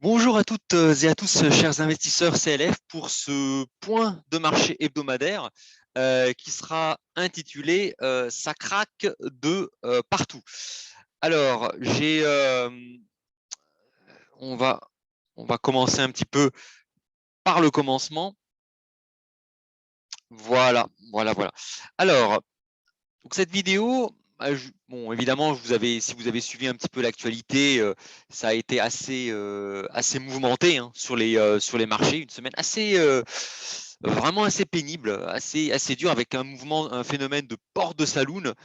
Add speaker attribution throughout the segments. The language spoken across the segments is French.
Speaker 1: Bonjour à toutes et à tous, chers investisseurs CLF, pour ce point de marché hebdomadaire qui sera intitulé Ça craque de partout. Alors, on va, on va commencer un petit peu par le commencement. Voilà, voilà. Alors, donc cette vidéo, bon, évidemment, si vous avez suivi un petit peu l'actualité, ça a été assez mouvementé hein, sur les marchés. Une semaine vraiment assez pénible, assez dur, avec un phénomène de port de saloon,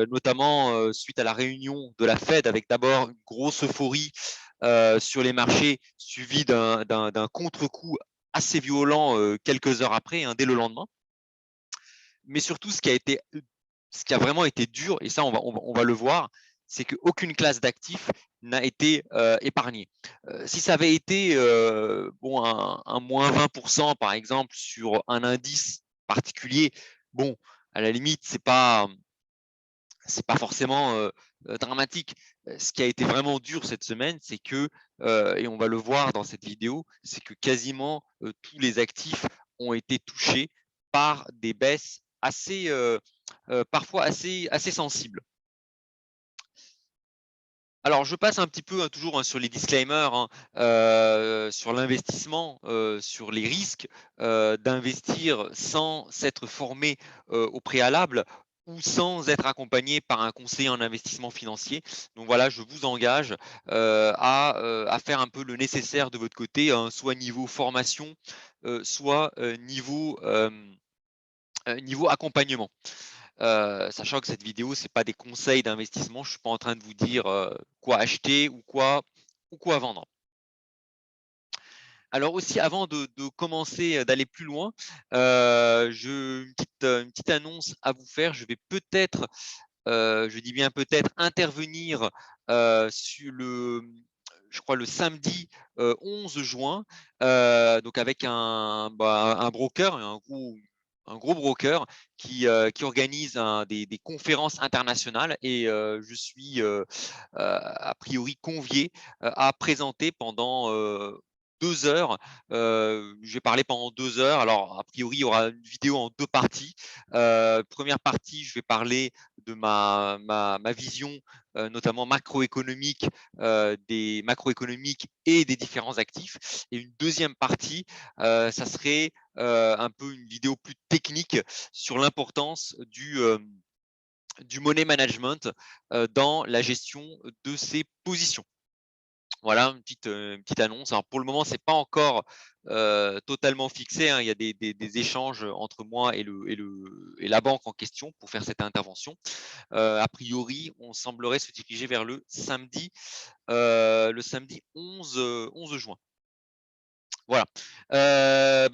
Speaker 1: notamment suite à la réunion de la Fed, avec d'abord une grosse euphorie sur les marchés, suivi d'un contre-coup assez violent quelques heures après, hein, dès le lendemain. Mais surtout, ce qui a vraiment été dur, et ça, on va le voir, c'est qu'aucune classe d'actifs n'a été épargnée. Si ça avait été bon, un moins 20%, par exemple, sur un indice particulier, bon, à la limite, c'est pas forcément dramatique. Ce qui a été vraiment dur cette semaine, c'est que, et on va le voir dans cette vidéo, c'est que quasiment tous les actifs ont été touchés par des baisses parfois assez sensibles. Alors, je passe un petit peu toujours sur les disclaimers, sur l'investissement, sur les risques d'investir sans s'être formé au préalable ou sans être accompagné par un conseiller en investissement financier. Donc voilà, je vous engage à faire un peu le nécessaire de votre côté, hein, soit niveau formation, soit niveau accompagnement. Sachant que cette vidéo, c'est pas des conseils d'investissement, je suis pas en train de vous dire quoi acheter ou quoi vendre. Alors aussi, avant de commencer, d'aller plus loin, une petite annonce à vous faire. Je vais peut-être, je dis bien peut-être, intervenir sur je crois le samedi 11 juin, donc avec un broker, un gros broker qui organise des conférences internationales, et je suis a priori convié à présenter pendant 2 heures. Je vais parler pendant 2 heures. Alors, a priori, il y aura une vidéo en deux parties. Première partie, je vais parler de ma vision, notamment macroéconomique, des macroéconomiques et des différents actifs. Et une deuxième partie, ça serait un peu une vidéo plus technique sur l'importance du money management dans la gestion de ses positions. Voilà, une petite annonce. Alors pour le moment, c'est pas encore totalement fixé, hein. Il y a des échanges entre moi et la banque en question pour faire cette intervention. A priori, on semblerait se diriger vers le samedi 11 juin. Voilà.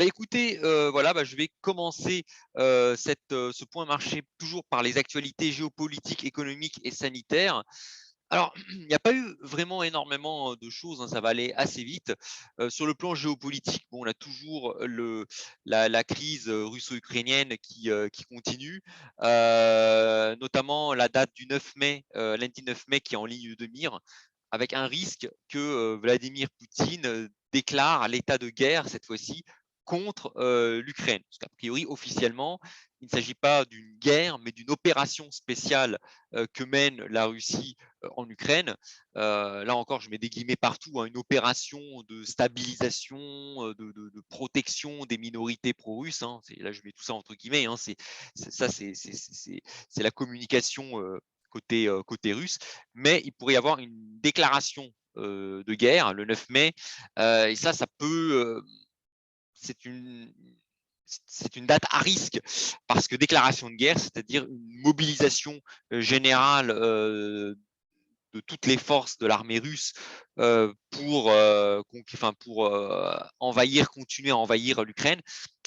Speaker 1: Écoutez, voilà, je vais commencer ce point marché toujours par les actualités géopolitiques, économiques et sanitaires. Alors, il n'y a pas eu vraiment énormément de choses, hein, ça va aller assez vite. Sur le plan géopolitique, bon, on a toujours la crise russo-ukrainienne qui continue, notamment la date du 9 mai, lundi 9 mai, qui est en ligne de mire, avec un risque que Vladimir Poutine déclare l'état de guerre, cette fois-ci, contre l'Ukraine. Parce qu'a priori, officiellement, il ne s'agit pas d'une guerre, mais d'une opération spéciale que mène la Russie en Ukraine. Là encore, je mets des guillemets partout, hein, une opération de stabilisation, de protection des minorités pro-russes. Hein. Là, je mets tout ça entre guillemets. Hein. C'est la communication côté russe. Mais il pourrait y avoir une déclaration de guerre le 9 mai. Et ça peut. C'est une date à risque, parce que déclaration de guerre, c'est-à-dire une mobilisation générale de toutes les forces de l'armée russe pour continuer à envahir l'Ukraine,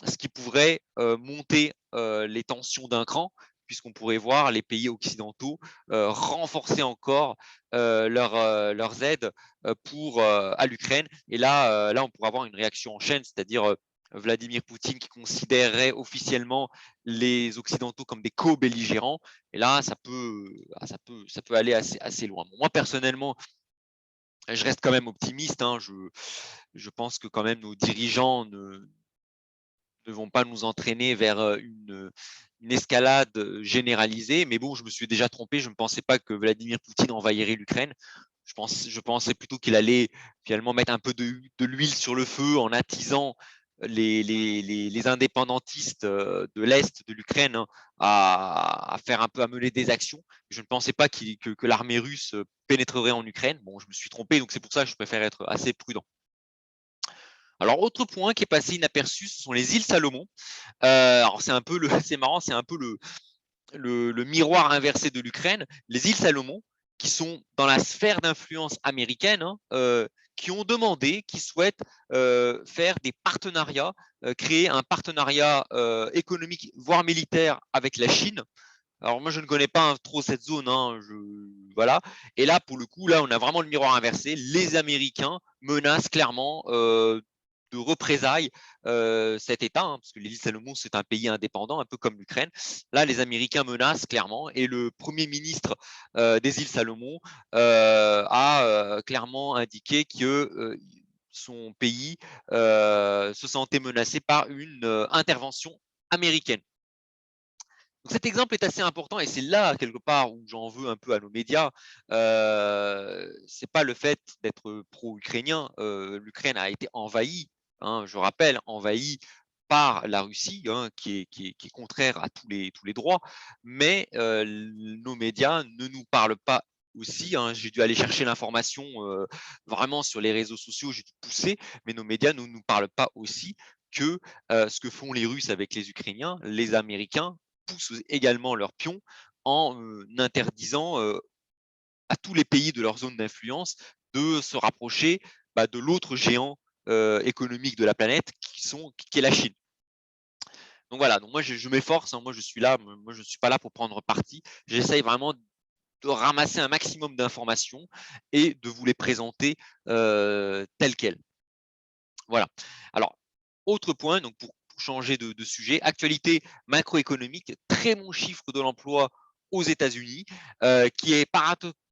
Speaker 1: ce qui pourrait monter les tensions d'un cran, puisqu'on pourrait voir les pays occidentaux renforcer encore leurs aides à l'Ukraine. Et là, on pourrait avoir une réaction en chaîne, c'est-à-dire Vladimir Poutine qui considérerait officiellement les Occidentaux comme des co-belligérants. Et là, ça peut aller assez loin. Moi, personnellement, je reste quand même optimiste, hein. Je pense que quand même nos dirigeants ne vont pas nous entraîner vers une escalade généralisée. Mais bon, je me suis déjà trompé. Je ne pensais pas que Vladimir Poutine envahirait l'Ukraine. Je pensais plutôt qu'il allait finalement mettre un peu de l'huile sur le feu en attisant les indépendantistes de l'Est de l'Ukraine, hein, à faire un peu, à mener des actions. Je ne pensais pas que l'armée russe pénétrerait en Ukraine. Bon, je me suis trompé, donc c'est pour ça que je préfère être assez prudent. Alors, autre point qui est passé inaperçu, ce sont les îles Salomon. Alors, c'est un peu c'est marrant, c'est un peu le miroir inversé de l'Ukraine. Les îles Salomon, qui sont dans la sphère d'influence américaine, hein, qui ont demandé, qui souhaitent faire des partenariats, créer un partenariat économique, voire militaire avec la Chine. Alors moi, je ne connais pas trop cette zone, hein, voilà. Et là, pour le coup, là, on a vraiment le miroir inversé. Les Américains menacent clairement de représailles cet État, hein, parce que l'île Salomon, c'est un pays indépendant, un peu comme l'Ukraine. Là, les Américains menacent clairement, et le Premier ministre des îles Salomon a clairement indiqué que son pays se sentait menacé par une intervention américaine. Donc cet exemple est assez important, et c'est là quelque part où j'en veux un peu à nos médias. C'est pas le fait d'être pro-ukrainien. L'Ukraine a été envahie, hein, je rappelle, envahie par la Russie, hein, qui est contraire à tous les droits. Mais nos médias ne nous parlent pas aussi, hein. J'ai dû aller chercher l'information vraiment sur les réseaux sociaux, j'ai dû pousser, mais nos médias ne nous parlent pas aussi que ce que font les Russes avec les Ukrainiens, les Américains poussent également leurs pions en interdisant à tous les pays de leur zone d'influence de se rapprocher de l'autre géant économique de la planète qui est la Chine. Donc voilà, donc moi je m'efforce, hein, moi je suis là, moi je ne suis pas là pour prendre parti. J'essaye vraiment de ramasser un maximum d'informations et de vous les présenter telles quelles. Voilà. Alors, autre point, donc pour changer de sujet, actualité macroéconomique, très bon chiffre de l'emploi aux États-Unis, qui est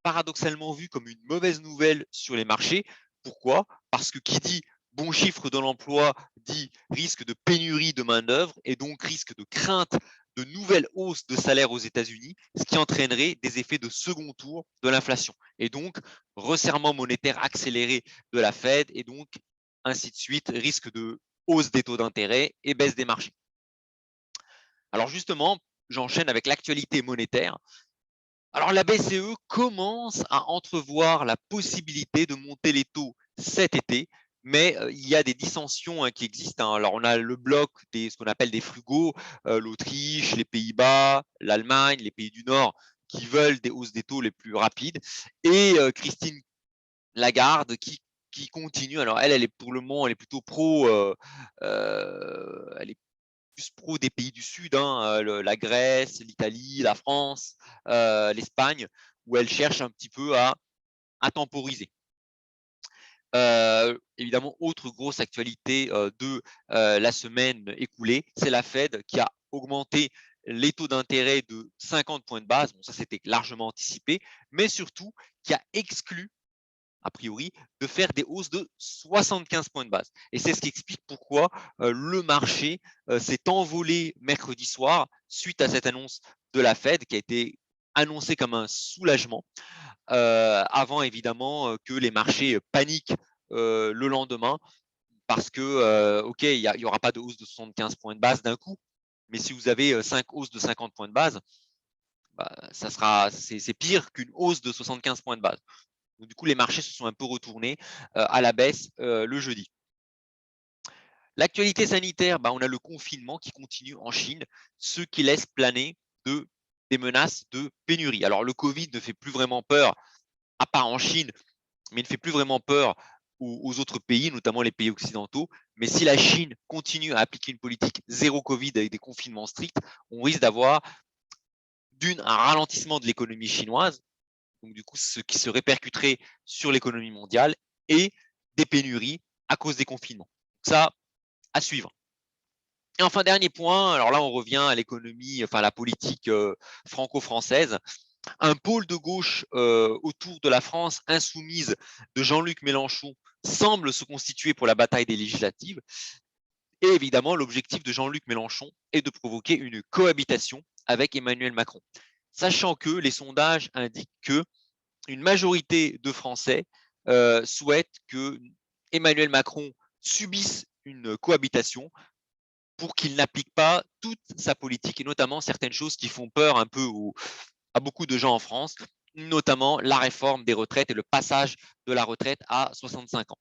Speaker 1: paradoxalement vu comme une mauvaise nouvelle sur les marchés. Pourquoi? Parce que qui dit bon chiffre de l'emploi dit risque de pénurie de main-d'œuvre, et donc risque de crainte de nouvelles hausses de salaire aux États-Unis, ce qui entraînerait des effets de second tour de l'inflation. Et donc, resserrement monétaire accéléré de la Fed, et donc ainsi de suite, risque de hausse des taux d'intérêt et baisse des marchés. Alors justement, j'enchaîne avec l'actualité monétaire. Alors la BCE commence à entrevoir la possibilité de monter les taux cet été, mais il y a des dissensions qui existent, hein. Alors on a le bloc ce qu'on appelle des frugaux, l'Autriche, les Pays-Bas, l'Allemagne, les pays du Nord, qui veulent des hausses des taux les plus rapides, et Christine Lagarde qui continue. Alors elle est pour le moment, elle est plutôt pro, elle est plus pro des pays du Sud, hein, la Grèce, l'Italie, la France, l'Espagne, où elle cherche un petit peu à temporiser. Évidemment, autre grosse actualité de la semaine écoulée, c'est la Fed qui a augmenté les taux d'intérêt de 50 points de base. Bon, ça, c'était largement anticipé, mais surtout qui a exclu a priori, de faire des hausses de 75 points de base. Et c'est ce qui explique pourquoi le marché s'est envolé mercredi soir suite à cette annonce de la Fed qui a été annoncée comme un soulagement, avant évidemment que les marchés paniquent le lendemain, parce que, ok, il n'y aura pas de hausse de 75 points de base d'un coup, mais si vous avez 5 hausses de 50 points de base, c'est pire qu'une hausse de 75 points de base. Donc, du coup, les marchés se sont un peu retournés à la baisse le jeudi. L'actualité sanitaire, on a le confinement qui continue en Chine, ce qui laisse planer des menaces de pénurie. Alors, le Covid ne fait plus vraiment peur, à part en Chine, mais il ne fait plus vraiment peur aux autres pays, notamment les pays occidentaux. Mais si la Chine continue à appliquer une politique zéro Covid avec des confinements stricts, on risque d'avoir un ralentissement de l'économie chinoise, donc du coup, ce qui se répercuterait sur l'économie mondiale, et des pénuries à cause des confinements. Ça, à suivre. Et enfin, dernier point, alors là, on revient à l'économie, enfin à la politique franco-française. un pôle de gauche autour de la France insoumise de Jean-Luc Mélenchon semble se constituer pour la bataille des législatives. Et évidemment, l'objectif de Jean-Luc Mélenchon est de provoquer une cohabitation avec Emmanuel Macron. Sachant que les sondages indiquent que une majorité de Français souhaitent que Emmanuel Macron subisse une cohabitation pour qu'il n'applique pas toute sa politique et notamment certaines choses qui font peur un peu à beaucoup de gens en France, notamment la réforme des retraites et le passage de la retraite à 65 ans.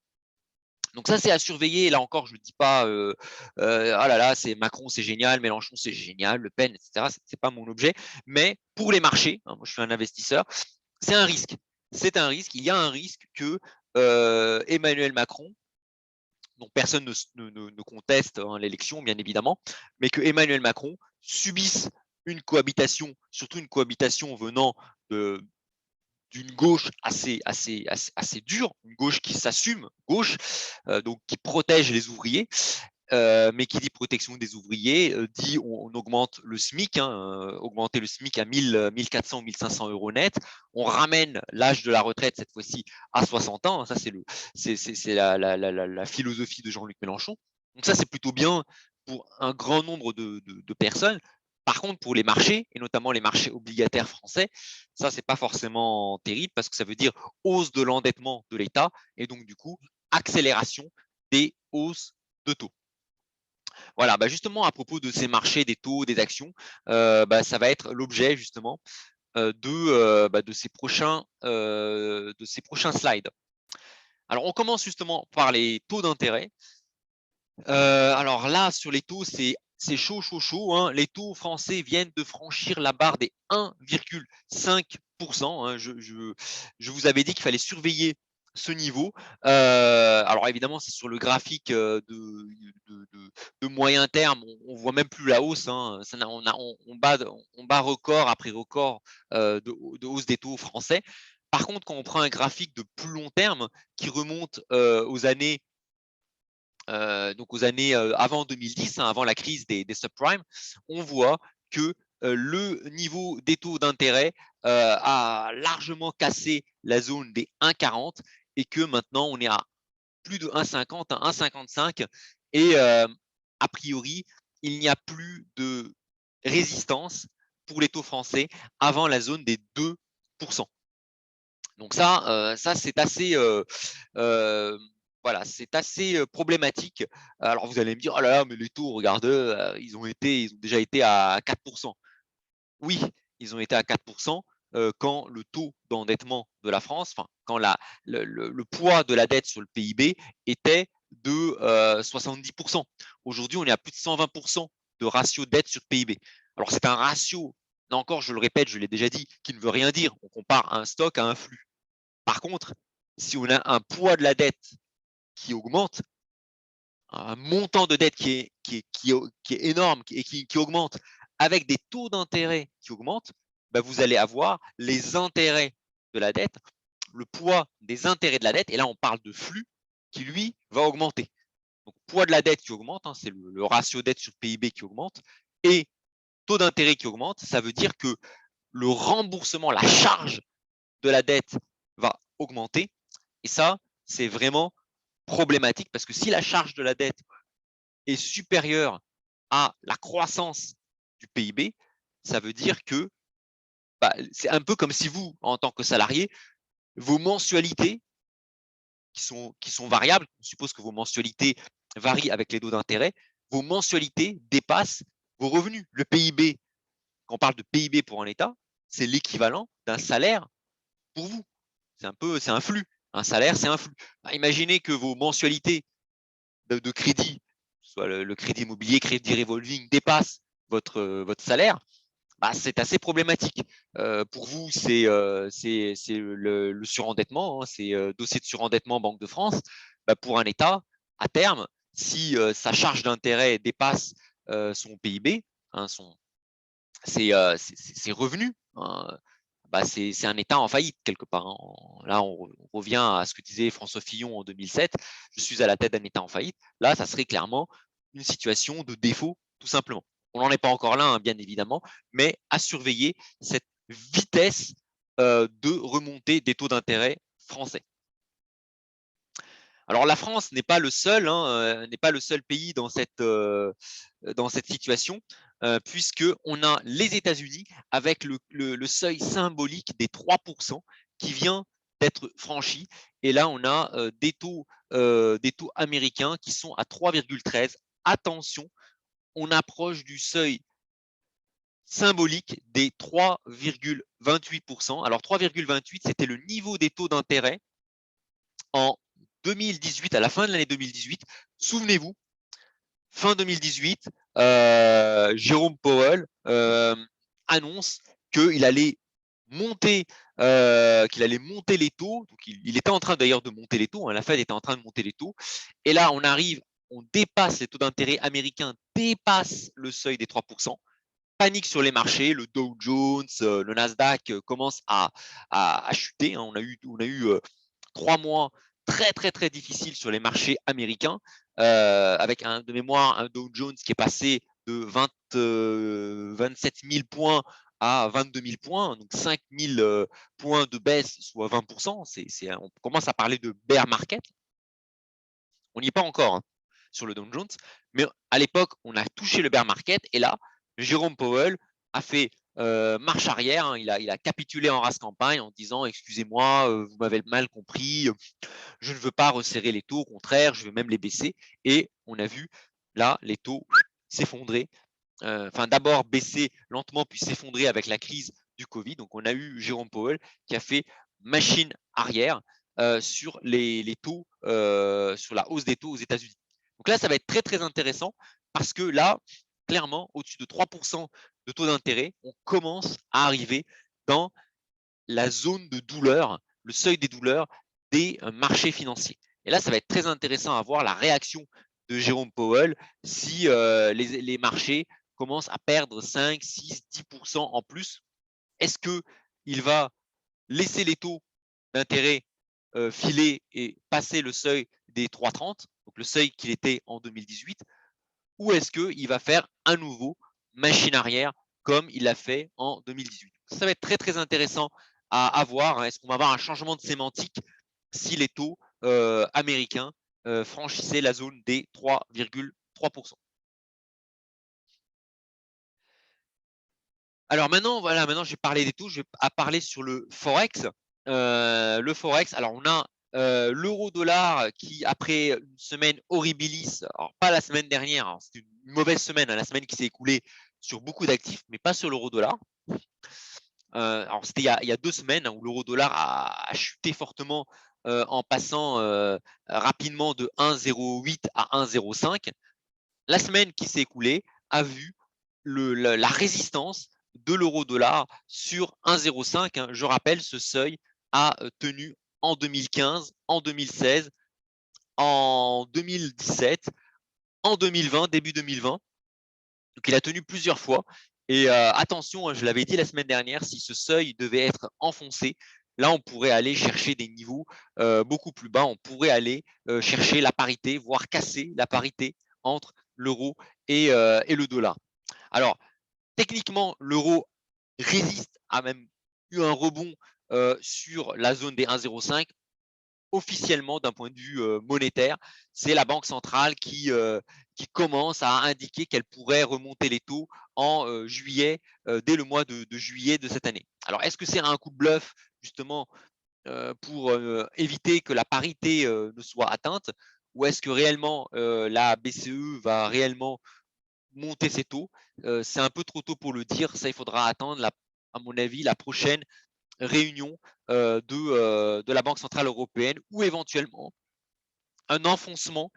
Speaker 1: Donc ça, c'est à surveiller. Et là encore, je ne dis pas, ah là là, c'est Macron, c'est génial, Mélenchon, c'est génial, Le Pen, etc. Ce n'est pas mon objet. Mais pour les marchés, hein, moi je suis un investisseur, c'est un risque. C'est un risque. Il y a un risque que Emmanuel Macron, dont personne ne conteste hein, l'élection, bien évidemment, mais que Emmanuel Macron subisse une cohabitation, surtout une cohabitation venant d'une gauche assez dure, une gauche qui s'assume gauche, donc qui protège les ouvriers, mais qui dit protection des ouvriers dit on augmente le SMIC, hein, augmenter le SMIC à 1400 ou 1500 euros net, on ramène l'âge de la retraite cette fois-ci à 60 ans, ça c'est la philosophie de Jean-Luc Mélenchon. Donc ça c'est plutôt bien pour un grand nombre de personnes. Par contre, pour les marchés, et notamment les marchés obligataires français, ça, c'est pas forcément terrible parce que ça veut dire hausse de l'endettement de l'État et donc, du coup, accélération des hausses de taux. Voilà, bah justement, à propos de ces marchés, des taux, des actions, ça va être l'objet justement de ces prochains slides. Alors, on commence justement par les taux d'intérêt. Alors là, sur les taux, c'est chaud, chaud, chaud. Hein. Les taux français viennent de franchir la barre des 1,5%. Hein. Je vous avais dit qu'il fallait surveiller ce niveau. Alors évidemment, c'est sur le graphique de moyen terme. On voit même plus la hausse. Hein. On bat record après record de hausse des taux français. Par contre, quand on prend un graphique de plus long terme qui remonte aux années donc aux années avant 2010, hein, avant la crise des subprimes, on voit que le niveau des taux d'intérêt a largement cassé la zone des 1,40 et que maintenant on est à plus de 1,50, 1,55 et a priori, il n'y a plus de résistance pour les taux français avant la zone des 2%. Donc ça c'est assez voilà, c'est assez problématique. Alors vous allez me dire, oh là là, mais les taux, regarde, ils ont déjà été à 4%. Oui, ils ont été à 4% quand le taux d'endettement de la France, enfin, quand le poids de la dette sur le PIB était de 70%. Aujourd'hui, on est à plus de 120% de ratio dette sur PIB. Alors c'est un ratio, là encore, je le répète, je l'ai déjà dit, qui ne veut rien dire. On compare un stock à un flux. Par contre, si on a un poids de la dette qui augmente, un montant de dette qui est énorme et qui augmente, avec des taux d'intérêt qui augmentent, bah vous allez avoir les intérêts de la dette, le poids des intérêts de la dette, et là on parle de flux qui lui va augmenter. Donc poids de la dette qui augmente, hein, c'est le ratio dette sur PIB qui augmente, et taux d'intérêt qui augmente, ça veut dire que le remboursement, la charge de la dette va augmenter, et ça, c'est vraiment problématique parce que si la charge de la dette est supérieure à la croissance du PIB, ça veut dire que c'est un peu comme si vous, en tant que salarié, vos mensualités qui sont variables, on suppose que vos mensualités varient avec les taux d'intérêt, vos mensualités dépassent vos revenus. Le PIB, quand on parle de PIB pour un État, c'est l'équivalent d'un salaire pour vous. C'est un flux. Un salaire, c'est un flux. Imaginez que vos mensualités de crédit, soit le crédit immobilier, crédit revolving, dépasse votre salaire, c'est assez problématique. Pour vous, c'est le surendettement, hein, c'est dossier de surendettement Banque de France. Pour un État, à terme, si sa charge d'intérêt dépasse son PIB, hein, ses revenus, hein, c'est un État en faillite quelque part. Hein. Là, on revient à ce que disait François Fillon en 2007. Je suis à la tête d'un État en faillite. Là, ça serait clairement une situation de défaut, tout simplement. On n'en est pas encore là, hein, bien évidemment, mais à surveiller cette vitesse de remontée des taux d'intérêt français. Alors la France n'est pas le seul, n'est pas le seul pays dans cette situation, puisque on a les États-Unis avec le seuil symbolique des 3% qui vient d'être franchi. Et là, on a des taux américains qui sont à 3,13. Attention, on approche du seuil symbolique des 3,28%. Alors 3,28, c'était le niveau des taux d'intérêt en 2018, à la fin de l'année 2018. Souvenez-vous, fin 2018, Jérôme Powell annonce qu'il allait monter les taux. Donc il était en train d'ailleurs de monter les taux, la Fed était en train de monter les taux. Et là, on dépasse les taux d'intérêt américains, dépasse le seuil des 3%. Panique sur les marchés, le Dow Jones, le Nasdaq commence à chuter. On a eu 3 mois très très très difficiles sur les marchés américains, avec de mémoire un Dow Jones qui est passé de 27 000 points à 22 000 points, donc 5 000 points de baisse, soit 20%. On commence à parler de bear market. On n'y est pas encore sur le Dow Jones, mais à l'époque, on a touché le bear market et là, Jérôme Powell a fait marche arrière. Il a capitulé en race campagne en disant excusez-moi, vous m'avez mal compris, je ne veux pas resserrer les taux, au contraire, je veux même les baisser. Et on a vu là les taux s'effondrer. Enfin, d'abord baisser lentement, puis s'effondrer avec la crise du Covid. Donc, on a eu Jérôme Powell qui a fait machine arrière sur les taux, sur la hausse des taux aux États-Unis. Donc là, ça va être très, très intéressant parce que là, clairement, au-dessus de 3% de taux d'intérêt, on commence à arriver dans la zone de douleur, le seuil des douleurs des marchés financiers. Et là, ça va être très intéressant à voir la réaction de Jérôme Powell si les marchés commencent à perdre 5, 6, 10% en plus. Est-ce qu'il va laisser les taux d'intérêt filer et passer le seuil des 3,30, donc le seuil qu'il était en 2018, ou est-ce qu'il va faire un nouveau machine arrière comme il l'a fait en 2018? Ça va être très très intéressant à voir. Est-ce qu'on va avoir un changement de sémantique si les taux américains franchissaient la zone des 3,3%? Alors maintenant, voilà, maintenant j'ai parlé des taux, je vais parler sur le Forex. Le Forex, alors on a l'euro-dollar qui, après une semaine horribilis, alors pas la semaine dernière, c'était une mauvaise semaine, la semaine qui s'est écoulée sur beaucoup d'actifs, mais pas sur l'euro-dollar. Alors c'était il y a 2 semaines où l'euro-dollar a chuté fortement en passant rapidement de 1,08 à 1,05. La semaine qui s'est écoulée a vu la résistance de l'euro-dollar sur 1,05. Je rappelle, ce seuil a tenu en 2015, en 2016, en 2017, en 2020, début 2020. Donc il a tenu plusieurs fois. Et attention, je l'avais dit la semaine dernière, si ce seuil devait être enfoncé, là on pourrait aller chercher des niveaux beaucoup plus bas. On pourrait aller chercher la parité, voire casser la parité entre l'euro et le dollar. Alors, techniquement, l'euro résiste, a même eu un rebond sur la zone des 1,05. Officiellement, d'un point de vue monétaire, c'est la Banque centrale qui commence à indiquer qu'elle pourrait remonter les taux en juillet, dès le mois de juillet de cette année. Alors, est-ce que c'est un coup de bluff, justement, pour éviter que la parité ne soit atteinte, ou est-ce que réellement la BCE va réellement monter ses taux? C'est un peu trop tôt pour le dire. Ça, il faudra attendre, à mon avis, la prochaine réunion de la Banque centrale européenne, ou éventuellement un enfoncement.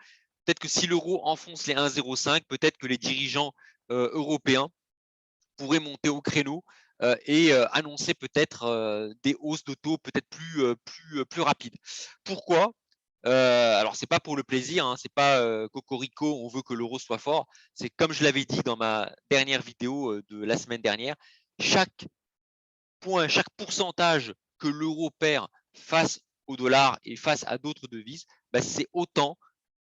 Speaker 1: Peut-être que si l'euro enfonce les 1,05, peut-être que les dirigeants européens pourraient monter au créneau et annoncer peut-être des hausses de taux peut-être plus rapides. Pourquoi? Alors c'est pas pour le plaisir, c'est pas cocorico, on veut que l'euro soit fort. C'est comme je l'avais dit dans ma dernière vidéo de la semaine dernière, chaque pourcentage que l'euro perd face au dollar et face à d'autres devises, c'est autant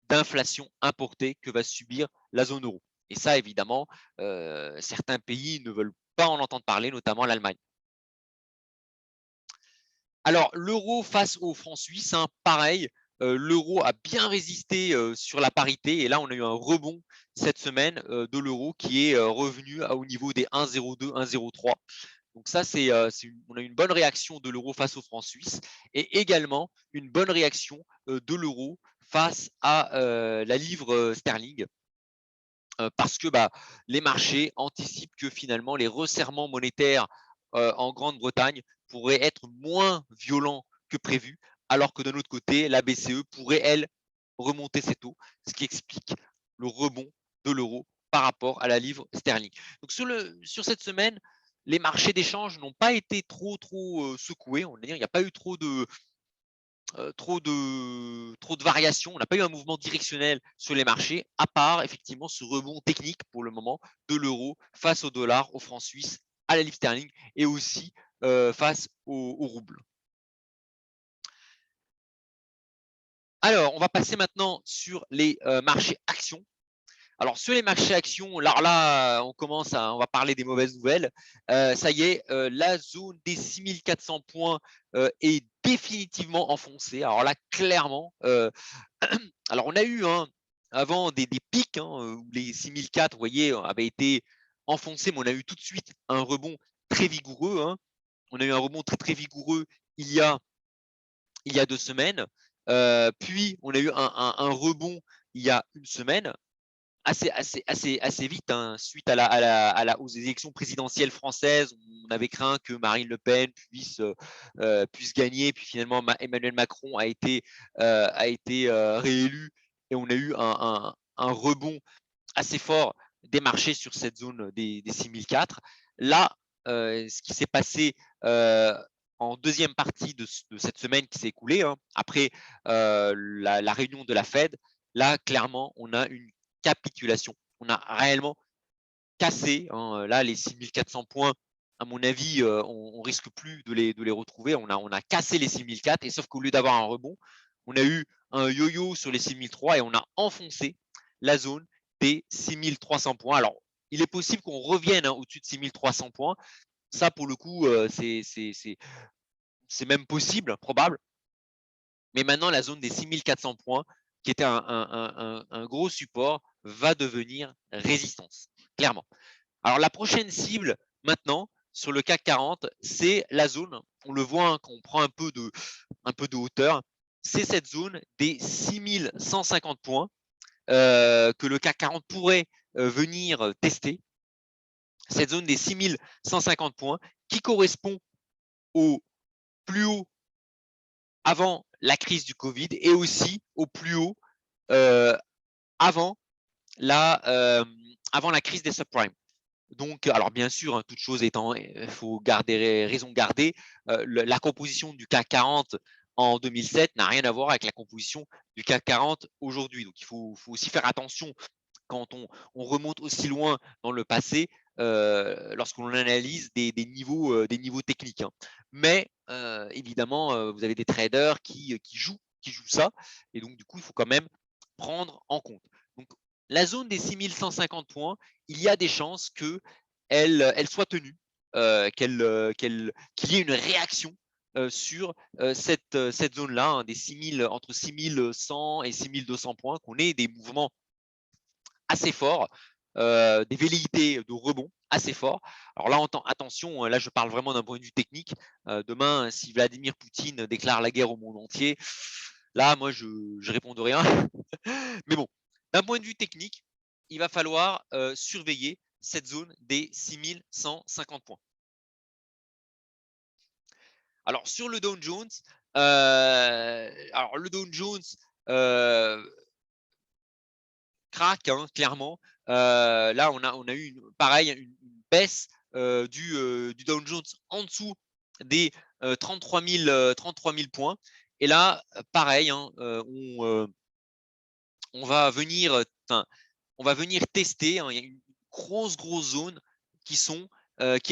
Speaker 1: d'inflation importée que va subir la zone euro. Et ça, évidemment, certains pays ne veulent pas en entendre parler, notamment l'Allemagne. Alors, l'euro face au franc suisse, hein, pareil, l'euro a bien résisté sur la parité et là, on a eu un rebond cette semaine de l'euro qui est revenu au niveau des 1,02, 1,03. Donc ça, on a une bonne réaction de l'euro face au franc suisse et également une bonne réaction de l'euro face à la livre sterling. Parce que les marchés anticipent que finalement les resserrements monétaires en Grande-Bretagne pourraient être moins violents que prévu, alors que d'un autre côté, la BCE pourrait, elle, remonter ses taux, ce qui explique le rebond de l'euro par rapport à la livre sterling. Donc sur cette semaine, les marchés d'échange n'ont pas été trop secoués. On va dire, il n'y a pas eu trop de variations. On n'a pas eu un mouvement directionnel sur les marchés, à part effectivement ce rebond technique pour le moment de l'euro face au dollar, au franc suisse, à la livre sterling et aussi face au rouble. Alors, on va passer maintenant sur les marchés actions. Alors, sur les marchés actions, là, on va parler des mauvaises nouvelles. Ça y est, la zone des 6400 points est définitivement enfoncée. Alors là, clairement, alors on a eu avant des pics où les 6004, vous voyez, avaient été enfoncés, mais on a eu tout de suite un rebond très vigoureux. On a eu un rebond très vigoureux il y a 2 semaines. Puis on a eu un rebond il y a une semaine assez vite, suite à la hausse des élections présidentielles françaises. On avait craint que Marine Le Pen puisse gagner, puis finalement Emmanuel Macron a été réélu et on a eu un rebond assez fort des marchés sur cette zone des 6004. Là, ce qui s'est passé en deuxième partie de cette semaine qui s'est écoulée, après la réunion de la Fed, là, clairement, on a une capitulation. On a réellement cassé. Là, les 6400 points, à mon avis, on risque plus de les retrouver. On a cassé les 6004 et sauf qu'au lieu d'avoir un rebond, on a eu un yo-yo sur les 6003 et on a enfoncé la zone des 6300 points. Alors, il est possible qu'on revienne au-dessus de 6300 points. Ça, pour le coup, c'est même possible, probable. Mais maintenant, la zone des 6400 points, qui était un gros support, va devenir résistance, clairement. Alors, la prochaine cible, maintenant, sur le CAC 40, c'est la zone, on le voit quand on prend un peu de hauteur, c'est cette zone des 6150 points que le CAC 40 pourrait venir tester. Cette zone des 6150 points qui correspond au plus haut avant la crise du Covid et aussi au plus haut avant la crise des subprimes. Donc, alors bien sûr, toute chose étant, il faut garder raison garder, la composition du CAC 40 en 2007 n'a rien à voir avec la composition du CAC 40 aujourd'hui. Donc, il faut aussi faire attention quand on remonte aussi loin dans le passé, lorsqu'on analyse des niveaux techniques. Mais évidemment, vous avez des traders qui jouent ça, et donc du coup, il faut quand même prendre en compte. Donc, la zone des 6150 points, il y a des chances qu'elle soit tenue, qu'il y ait une réaction sur cette zone-là, entre 6100 et 6200 points, qu'on ait des mouvements assez forts, des velléités de rebond assez forts. Alors là, attention, là je parle vraiment d'un point de vue technique. Demain, si Vladimir Poutine déclare la guerre au monde entier, là, moi, je réponds de rien. Mais bon, d'un point de vue technique, il va falloir surveiller cette zone des 6150 points. Alors, sur le Dow Jones, le Dow Jones craque, clairement. Là, on a eu pareil une baisse du Dow Jones en dessous des 33 000 points. Et là, pareil, on va venir tester. Il y a une grosse zone qui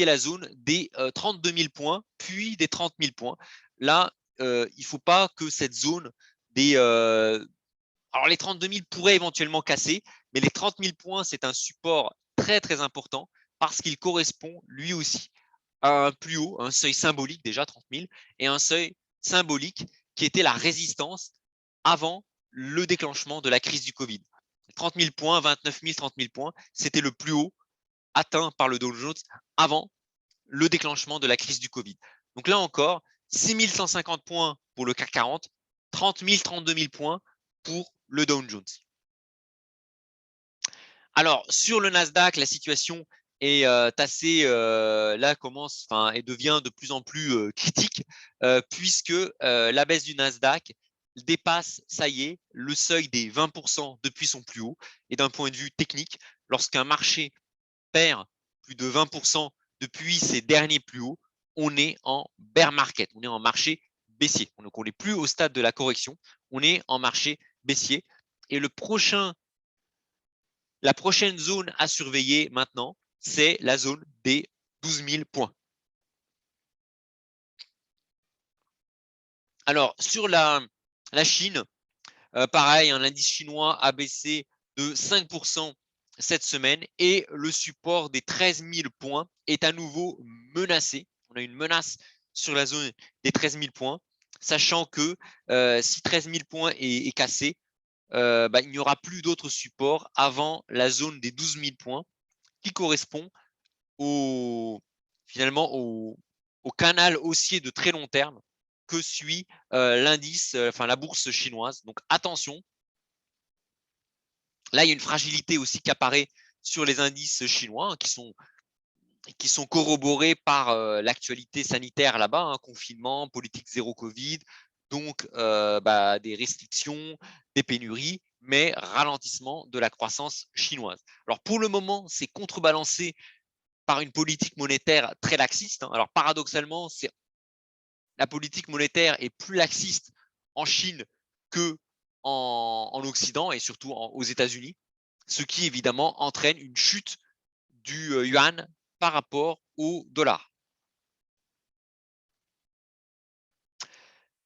Speaker 1: est la zone des 32 000 points, puis des 30 000 points. Là, il ne faut pas que cette zone des alors, les 32 000 pourraient éventuellement casser, mais les 30 000 points, c'est un support très important parce qu'il correspond lui aussi à un plus haut, un seuil symbolique déjà, 30 000, et un seuil symbolique qui était la résistance avant le déclenchement de la crise du Covid. 30 000 points, 29 000, 30 000 points, c'était le plus haut atteint par le Dow Jones avant le déclenchement de la crise du Covid. Donc là encore, 6 150 points pour le CAC 40, 30 000, 32 000 points pour le Dow Jones. Alors, sur le Nasdaq, la situation est assez, là, commence, enfin, et devient de plus en plus critique, puisque la baisse du Nasdaq dépasse, ça y est, le seuil des 20% depuis son plus haut. Et d'un point de vue technique, lorsqu'un marché perd plus de 20% depuis ses derniers plus hauts, on est en bear market, on est en marché baissier. Donc, on n'est plus au stade de la correction, on est en marché baissier. Et la prochaine zone à surveiller maintenant, c'est la zone des 12 000 points. Alors, sur la Chine, pareil, l'indice chinois a baissé de 5% cette semaine et le support des 13 000 points est à nouveau menacé. On a une menace sur la zone des 13 000 points, sachant que si 13 000 points est cassé, il n'y aura plus d'autres supports avant la zone des 12 000 points qui correspond finalement au canal haussier de très long terme que suit l'indice, enfin la bourse chinoise. Donc attention, là il y a une fragilité aussi qui apparaît sur les indices chinois hein, qui sont corroborés par l'actualité sanitaire là-bas, hein, confinement, politique zéro Covid, donc des restrictions, des pénuries, mais ralentissement de la croissance chinoise. Alors pour le moment, c'est contrebalancé par une politique monétaire très laxiste. Hein. Alors paradoxalement, la politique monétaire est plus laxiste en Chine que en Occident et surtout aux États-Unis, ce qui évidemment entraîne une chute du yuan par rapport au dollar.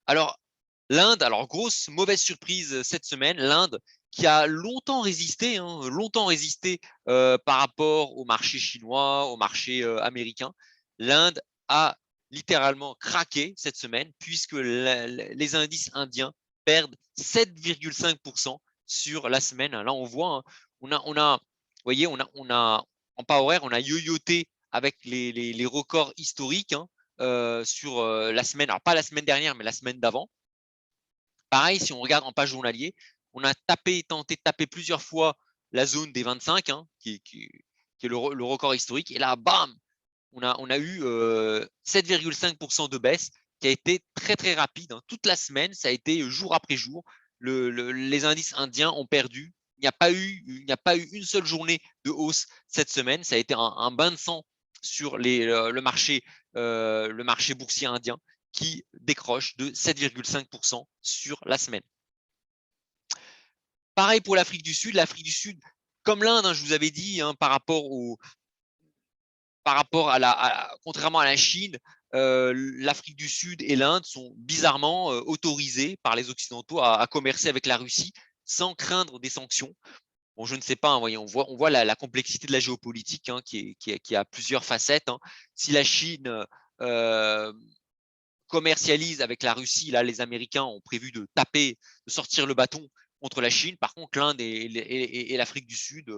Speaker 1: Alors, l'Inde, alors grosse mauvaise surprise cette semaine, l'Inde qui a longtemps résisté par rapport au marché chinois, au marché américain. L'Inde a littéralement craqué cette semaine puisque les indices indiens perdent 7,5% sur la semaine. Là, on voit, hein, vous voyez, on a en power, on a yo-yoté avec les records historiques hein, sur la semaine, alors pas la semaine dernière, mais la semaine d'avant. Pareil, si on regarde en page journalier, on a tenté de taper plusieurs fois la zone des 25, hein, qui est le record historique. Et là, bam, on a eu 7,5% de baisse qui a été très, très rapide. Hein. Toute la semaine, ça a été jour après jour. Les indices indiens ont perdu. Il n'y a pas eu une seule journée de hausse cette semaine. Ça a été un bain de sang sur le marché boursier indien qui décroche de 7,5% sur la semaine. Pareil pour l'Afrique du Sud. L'Afrique du Sud, comme l'Inde, hein, je vous avais dit, hein, contrairement à la Chine, l'Afrique du Sud et l'Inde sont bizarrement autorisés par les Occidentaux à commercer avec la Russie sans craindre des sanctions. Bon, je ne sais pas, hein, on voit la complexité de la géopolitique hein, qui a plusieurs facettes. Hein. Si la Chine commercialise avec la Russie, là, les Américains ont prévu de sortir le bâton contre la Chine. Par contre, l'Inde et l'Afrique du Sud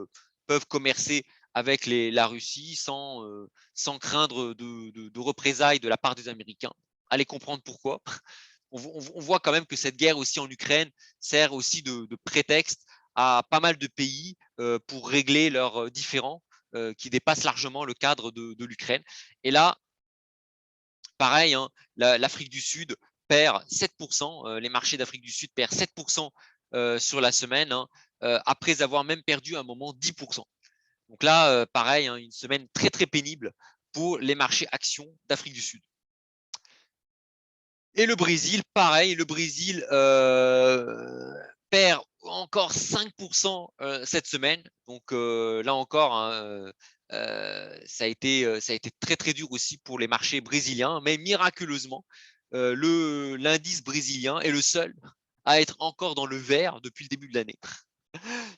Speaker 1: peuvent commercer avec la Russie sans craindre de représailles de la part des Américains. Allez comprendre pourquoi. On voit quand même que cette guerre aussi en Ukraine sert aussi de prétexte à pas mal de pays pour régler leurs différends qui dépassent largement le cadre de l'Ukraine. Et là, pareil, hein, l'Afrique du Sud perd 7%, les marchés d'Afrique du Sud perdent 7% sur la semaine, hein, après avoir même perdu à un moment 10%. Donc là, pareil, hein, une semaine très très pénible pour les marchés actions d'Afrique du Sud. Et le Brésil, pareil, le Brésil perd encore 5% cette semaine. Donc là encore, hein, ça a été très très dur aussi pour les marchés brésiliens, mais miraculeusement, l'indice brésilien est le seul à être encore dans le vert depuis le début de l'année.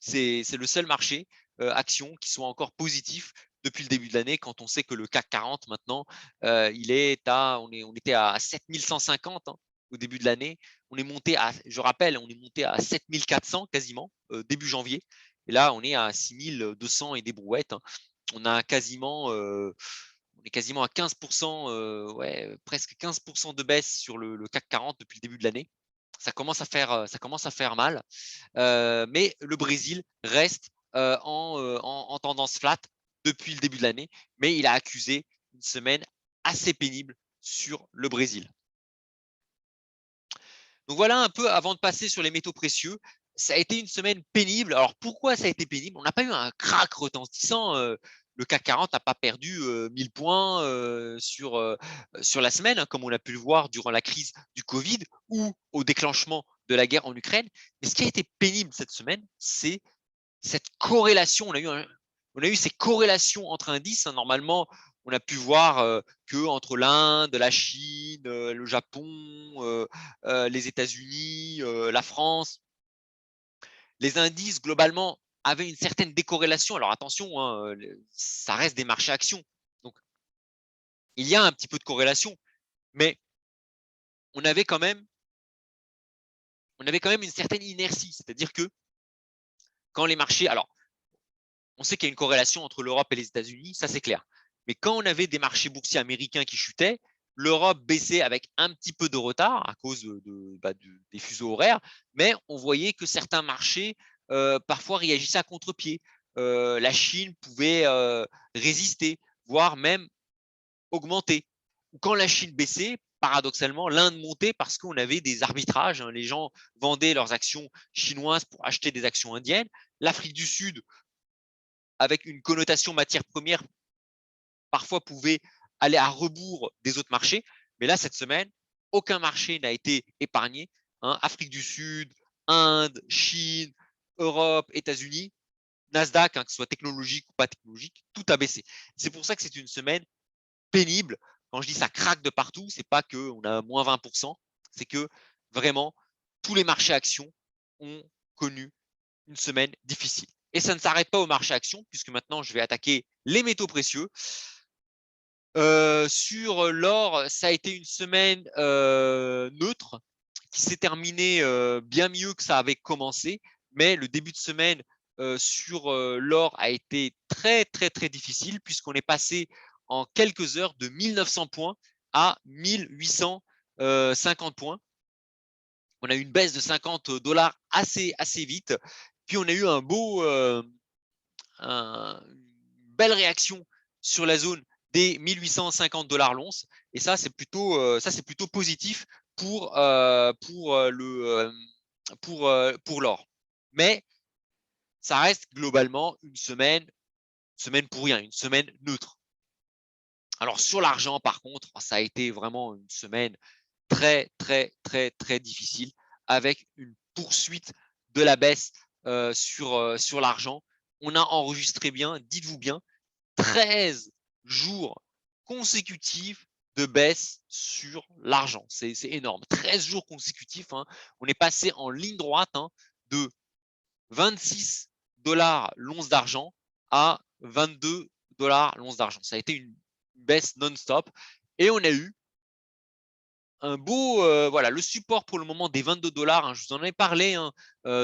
Speaker 1: C'est le seul marché action qui soit encore positif depuis le début de l'année, quand on sait que le CAC 40 maintenant, on était à 7150 hein, au début de l'année. On est monté à, je rappelle, on est monté à 7400 quasiment début janvier. Et là, on est à 6200 et des brouettes, hein. On a quasiment, on est quasiment à 15%, ouais, presque 15% de baisse sur le CAC 40 depuis le début de l'année. Ça commence à faire mal. Mais le Brésil reste en tendance flat depuis le début de l'année, mais il a accusé une semaine assez pénible sur le Brésil. Donc voilà un peu avant de passer sur les métaux précieux. Ça a été une semaine pénible. Alors pourquoi ça a été pénible? On n'a pas eu un crack retentissant. Le CAC 40 n'a pas perdu 1000 points sur la semaine, hein, comme on a pu le voir durant la crise du Covid ou au déclenchement de la guerre en Ukraine. Mais ce qui a été pénible cette semaine, c'est cette corrélation. On a eu ces corrélations entre indices, hein. Normalement, on a pu voir que entre l'Inde, la Chine, le Japon, les États-Unis, la France, les indices globalement avaient une certaine décorrélation. Alors attention, hein, ça reste des marchés actions, donc il y a un petit peu de corrélation, mais on avait quand même une certaine inertie, c'est-à-dire que quand les marchés, alors on sait qu'il y a une corrélation entre l'Europe et les États-Unis, ça c'est clair. Mais quand on avait des marchés boursiers américains qui chutaient, l'Europe baissait avec un petit peu de retard à cause des fuseaux horaires, mais on voyait que certains marchés parfois réagissaient à contre-pied. La Chine pouvait résister, voire même augmenter. Quand la Chine baissait, paradoxalement, l'Inde montait parce qu'on avait des arbitrages, hein. Les gens vendaient leurs actions chinoises pour acheter des actions indiennes. L'Afrique du Sud, avec une connotation matière première, parfois pouvait aller à rebours des autres marchés. Mais là, cette semaine, aucun marché n'a été épargné, hein. Afrique du Sud, Inde, Chine, Europe, États-Unis, Nasdaq, hein, que ce soit technologique ou pas technologique, tout a baissé. C'est pour ça que c'est une semaine pénible. Quand je dis ça craque de partout, c'est pas qu'on a moins 20%, c'est que vraiment tous les marchés actions ont connu une semaine difficile. Et ça ne s'arrête pas au marché actions, puisque maintenant je vais attaquer les métaux précieux. Sur l'or, ça a été une semaine neutre qui s'est terminée bien mieux que ça avait commencé, mais le début de semaine sur l'or a été très très très difficile puisqu'on est passé en quelques heures de 1900 points à 1850 points. On a eu une baisse de 50$ assez vite. Puis on a eu une belle réaction sur la zone des 1850$ l'once. Et ça, c'est plutôt positif pour l'or. Mais ça reste globalement une semaine pour rien, une semaine neutre. Alors sur l'argent, par contre, ça a été vraiment une semaine très, très, très, très difficile avec une poursuite de la baisse sur l'argent. On a enregistré bien, dites-vous bien, 13 jours consécutifs de baisse sur l'argent. C'est énorme. 13 jours consécutifs, hein. On est passé en ligne droite, hein, de 26$ l'once d'argent à 22$ l'once d'argent. Ça a été une baisse non-stop. Et on a eu un beau, voilà, le support pour le moment des 22$, hein, je vous en ai parlé, hein,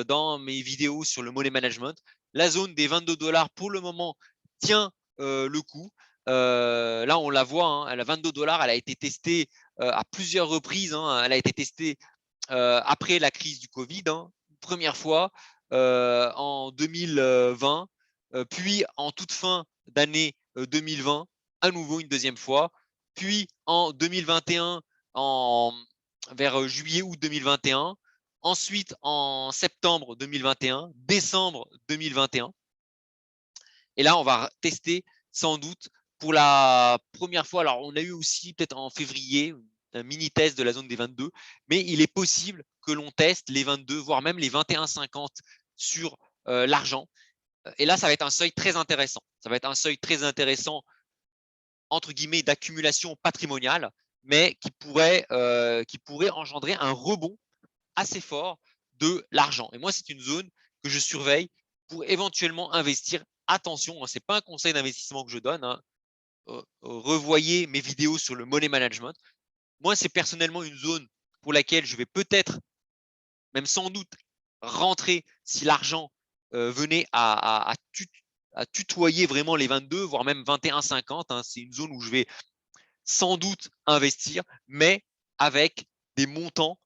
Speaker 1: dans mes vidéos sur le money management. La zone des 22$ pour le moment tient le coup. Là, on la voit, hein, elle a 22$, elle a été testée à plusieurs reprises, hein, elle a été testée après la crise du Covid, hein, première fois en 2020, puis en toute fin d'année 2020, à nouveau une deuxième fois, puis en 2021, vers juillet-août 2021, ensuite en septembre 2021, décembre 2021. Et là, on va tester sans doute pour la première fois. Alors, on a eu aussi peut-être en février un mini test de la zone des 22, mais il est possible que l'on teste les 22, voire même les 21,50 sur l'argent. Et là, ça va être un seuil très intéressant. Ça va être un seuil très intéressant, entre guillemets, d'accumulation patrimoniale, mais qui pourrait engendrer un rebond assez fort de l'argent. Et moi, c'est une zone que je surveille pour éventuellement investir. Attention, hein, ce n'est pas un conseil d'investissement que je donne, hein. Revoyez mes vidéos sur le money management. Moi, c'est personnellement une zone pour laquelle je vais peut-être, même sans doute, rentrer si l'argent venait à tutoyer vraiment les 22, voire même 21,50. Hein. C'est une zone où je vais sans doute investir, mais avec des montants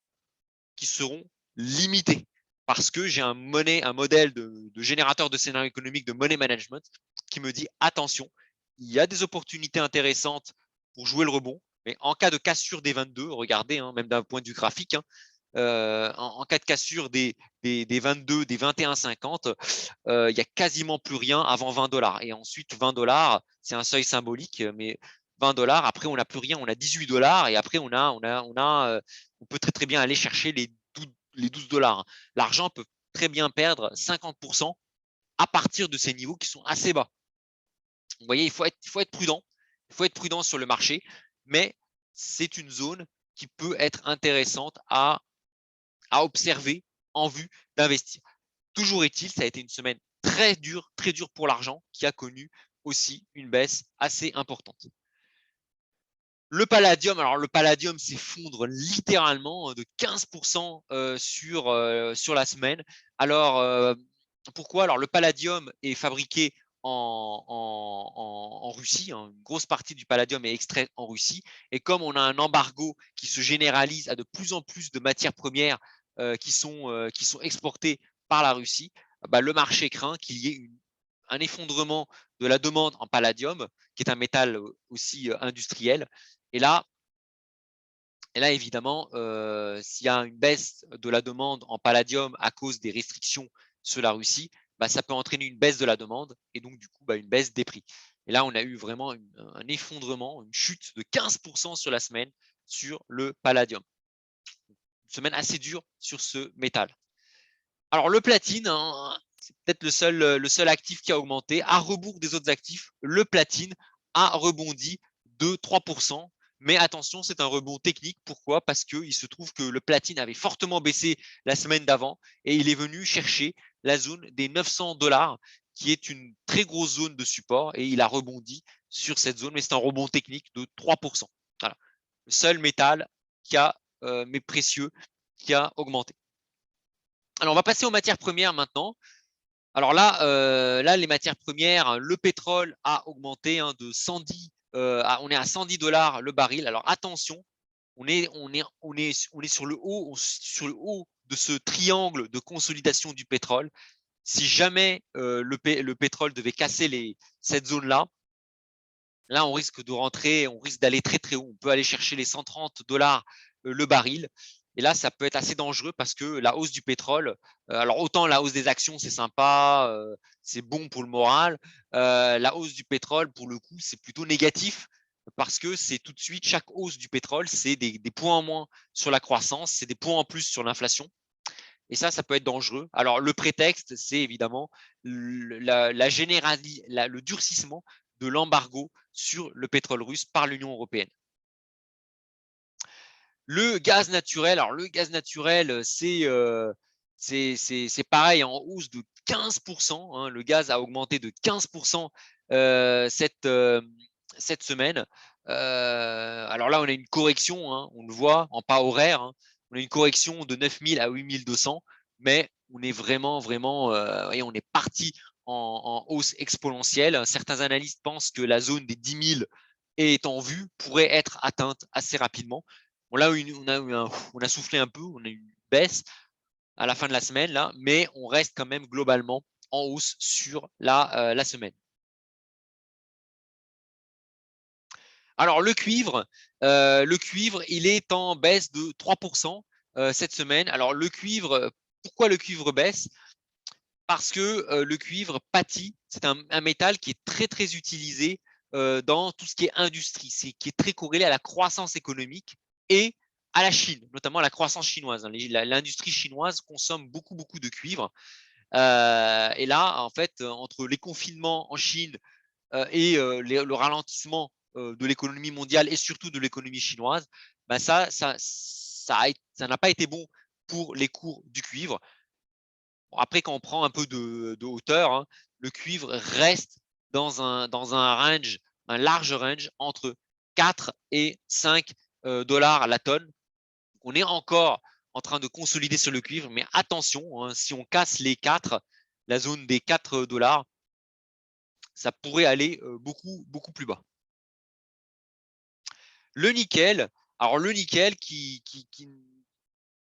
Speaker 1: qui seront limités parce que j'ai un modèle de générateur de scénario économique, de money management qui me dit attention, il y a des opportunités intéressantes pour jouer le rebond, mais en cas de cassure des 22, regardez, hein, même d'un point de vue graphique, hein, en cas de cassure des 22, des 21,50, il n'y a quasiment plus rien avant 20 $. Et ensuite, 20 $, c'est un seuil symbolique, mais 20 $, après, on n'a plus rien, on a 18 $, et après, on peut très, très bien aller chercher les 12 $. L'argent peut très bien perdre 50% à partir de ces niveaux qui sont assez bas. Vous voyez, il faut être prudent. Il faut être prudent sur le marché, mais c'est une zone qui peut être intéressante à observer en vue d'investir. Toujours est-il, ça a été une semaine très dure pour l'argent qui a connu aussi une baisse assez importante. Le palladium, alors le palladium s'effondre littéralement de 15% sur la semaine. Alors, pourquoi? Alors le palladium est fabriqué en Russie, hein. Une grosse partie du palladium est extraite en Russie. Et comme on a un embargo qui se généralise à de plus en plus de matières premières qui sont exportées par la Russie, bah, le marché craint qu'il y ait un effondrement de la demande en palladium, qui est un métal aussi industriel. Et là, évidemment, s'il y a une baisse de la demande en palladium à cause des restrictions sur la Russie, bah, ça peut entraîner une baisse de la demande et donc du coup bah, une baisse des prix. Et là, on a eu vraiment un effondrement, une chute de 15% sur la semaine sur le palladium. Une semaine assez dure sur ce métal. Alors le platine, hein, c'est peut-être le seul actif qui a augmenté. À rebours des autres actifs, le platine a rebondi de 3%. Mais attention, c'est un rebond technique. Pourquoi? Parce qu'il se trouve que le platine avait fortement baissé la semaine d'avant et il est venu chercher la zone des 900 $, qui est une très grosse zone de support, et il a rebondi sur cette zone, mais c'est un rebond technique de 3%. Voilà. Le seul métal qui a, mais précieux, qui a augmenté. Alors, on va passer aux matières premières maintenant. Alors là, les matières premières, le pétrole a augmenté de 110, on est à 110 $ le baril. Alors attention, on est sur le haut de ce triangle de consolidation du pétrole. Si jamais le pétrole devait casser cette zone-là, là on risque d'aller très très haut. On peut aller chercher les 130 $ le baril. Et là, ça peut être assez dangereux parce que la hausse du pétrole, alors autant la hausse des actions, c'est sympa, c'est bon pour le moral. La hausse du pétrole, pour le coup, c'est plutôt négatif parce que c'est tout de suite, chaque hausse du pétrole, c'est des points en moins sur la croissance, c'est des points en plus sur l'inflation. Et ça peut être dangereux. Alors, le prétexte, c'est évidemment le durcissement de l'embargo sur le pétrole russe par l'Union européenne. Le gaz naturel, alors le gaz naturel, c'est pareil, en hausse de 15%. Hein, le gaz a augmenté de 15% cette semaine. Alors là, on a une correction, hein, on le voit en pas horaire. Hein, on a une correction de 9000 à 8200, mais on est vraiment, on est parti en hausse exponentielle. Certains analystes pensent que la zone des 10 000 est en vue, pourrait être atteinte assez rapidement. Bon, là, on a soufflé un peu, on a eu une baisse à la fin de la semaine, là, mais on reste quand même globalement en hausse sur la semaine. Alors, le cuivre, il est en baisse de 3% cette semaine. Alors, le cuivre, pourquoi le cuivre baisse? Parce que le cuivre pâtit, c'est un métal qui est très, très utilisé dans tout ce qui est industrie, qui est très corrélé à la croissance économique et à la Chine, notamment à la croissance chinoise. L'industrie chinoise consomme beaucoup, beaucoup de cuivre. Et là, en fait, entre les confinements en Chine et le ralentissement de l'économie mondiale et surtout de l'économie chinoise, ben ça n'a pas été bon pour les cours du cuivre. Après, quand on prend un peu de hauteur, hein, le cuivre reste dans un range, un large range entre 4 et 5 $ la tonne. on est encore en train de consolider sur le cuivre, mais attention, hein, si on casse les 4, la zone des 4 dollars, ça pourrait aller beaucoup plus bas. Le nickel, alors le nickel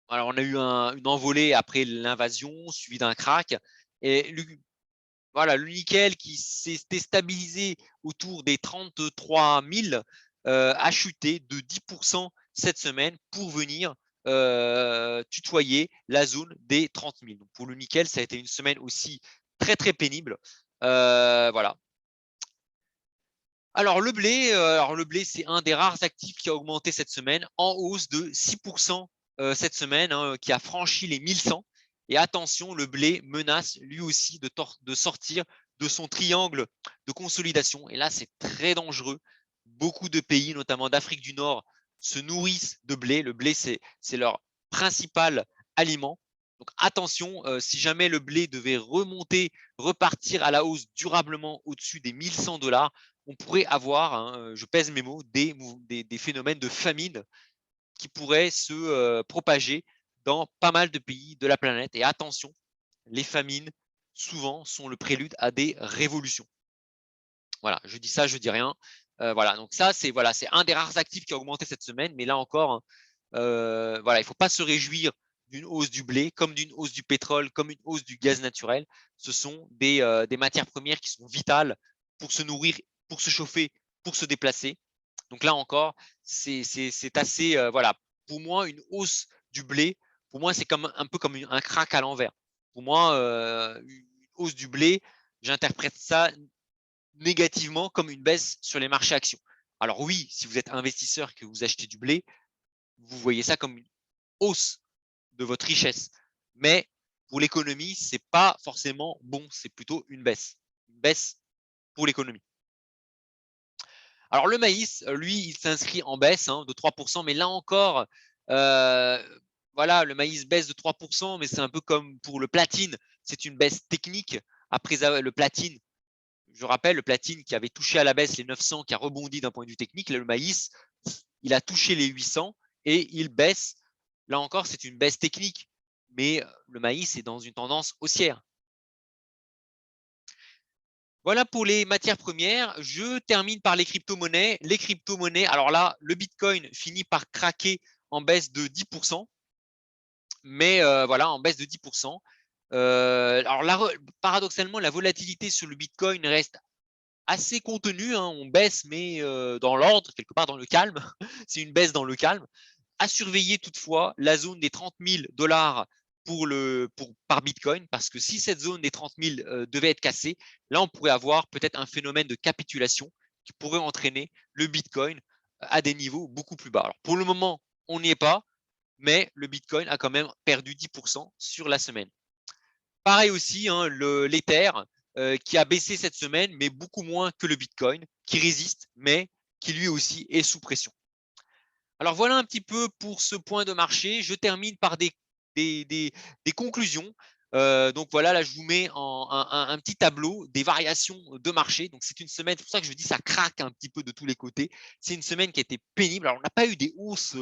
Speaker 1: alors on a eu une envolée après l'invasion, suivi d'un crack. Et voilà, le nickel qui s'était stabilisé autour des 33 000 a chuté de 10% cette semaine pour venir tutoyer la zone des 30 000. Donc pour le nickel, ça a été une semaine aussi très pénible. Voilà. Alors le blé, c'est un des rares actifs qui a augmenté cette semaine, en hausse de 6% cette semaine, hein, qui a franchi les 1100. Et attention, le blé menace lui aussi de sortir de son triangle de consolidation. Et là, c'est très dangereux. Beaucoup de pays, notamment d'Afrique du Nord, se nourrissent de blé. Le blé, c'est leur principal aliment. Donc attention, si jamais le blé devait remonter, repartir à la hausse durablement au-dessus des 1100 dollars, on pourrait avoir, hein, je pèse mes mots, des phénomènes de famine qui pourraient se propager dans pas mal de pays de la planète. Et attention, les famines, souvent, sont le prélude à des révolutions. Voilà, je dis ça, je dis rien. Voilà, donc ça, c'est un des rares actifs qui a augmenté cette semaine. Mais là encore, hein, voilà, il ne faut pas se réjouir d'une hausse du blé, comme d'une hausse du pétrole, comme une hausse du gaz naturel. Ce sont des matières premières qui sont vitales pour se nourrir, pour se chauffer, pour se déplacer. Donc là encore, c'est assez, voilà, pour moi, une hausse du blé, pour moi, c'est comme un peu comme un crack à l'envers. Pour moi, une hausse du blé, j'interprète ça négativement comme une baisse sur les marchés actions. Alors oui, si vous êtes investisseur et que vous achetez du blé, vous voyez ça comme une hausse de votre richesse. Mais pour l'économie, ce n'est pas forcément bon, c'est plutôt une baisse. Une baisse pour l'économie. Alors le maïs, lui, il s'inscrit en baisse, hein, de 3%, mais là encore, voilà, le maïs baisse de 3%, mais c'est un peu comme pour le platine, c'est une baisse technique. Après le platine, je rappelle, le platine qui avait touché à la baisse les 900, qui a rebondi d'un point de vue technique, là, le maïs, il a touché les 800 et il baisse. Là encore, c'est une baisse technique, mais le maïs est dans une tendance haussière. Voilà pour les matières premières. Je termine par les crypto-monnaies. Les crypto-monnaies, alors là, le Bitcoin finit par craquer en baisse de 10%, mais voilà, en baisse de 10%. Alors là, paradoxalement, la volatilité sur le Bitcoin reste assez contenue, hein. On baisse, mais dans l'ordre, quelque part dans le calme. C'est une baisse dans le calme. À surveiller toutefois la zone des 30 000 dollars par Bitcoin, parce que si cette zone des 30 000 devait être cassée, là, on pourrait avoir peut-être un phénomène de capitulation qui pourrait entraîner le Bitcoin à des niveaux beaucoup plus bas. Alors, pour le moment, on n'y est pas, mais le Bitcoin a quand même perdu 10% sur la semaine. Pareil aussi, hein, l'Ether qui a baissé cette semaine, mais beaucoup moins que le Bitcoin, qui résiste, mais qui lui aussi est sous pression. Alors voilà un petit peu pour ce point de marché. Je termine par des conclusions. Donc voilà, là je vous mets un petit tableau des variations de marché. Donc c'est une semaine, c'est pour ça que je dis ça craque un petit peu de tous les côtés. C'est une semaine qui a été pénible. Alors on n'a pas eu des hausses,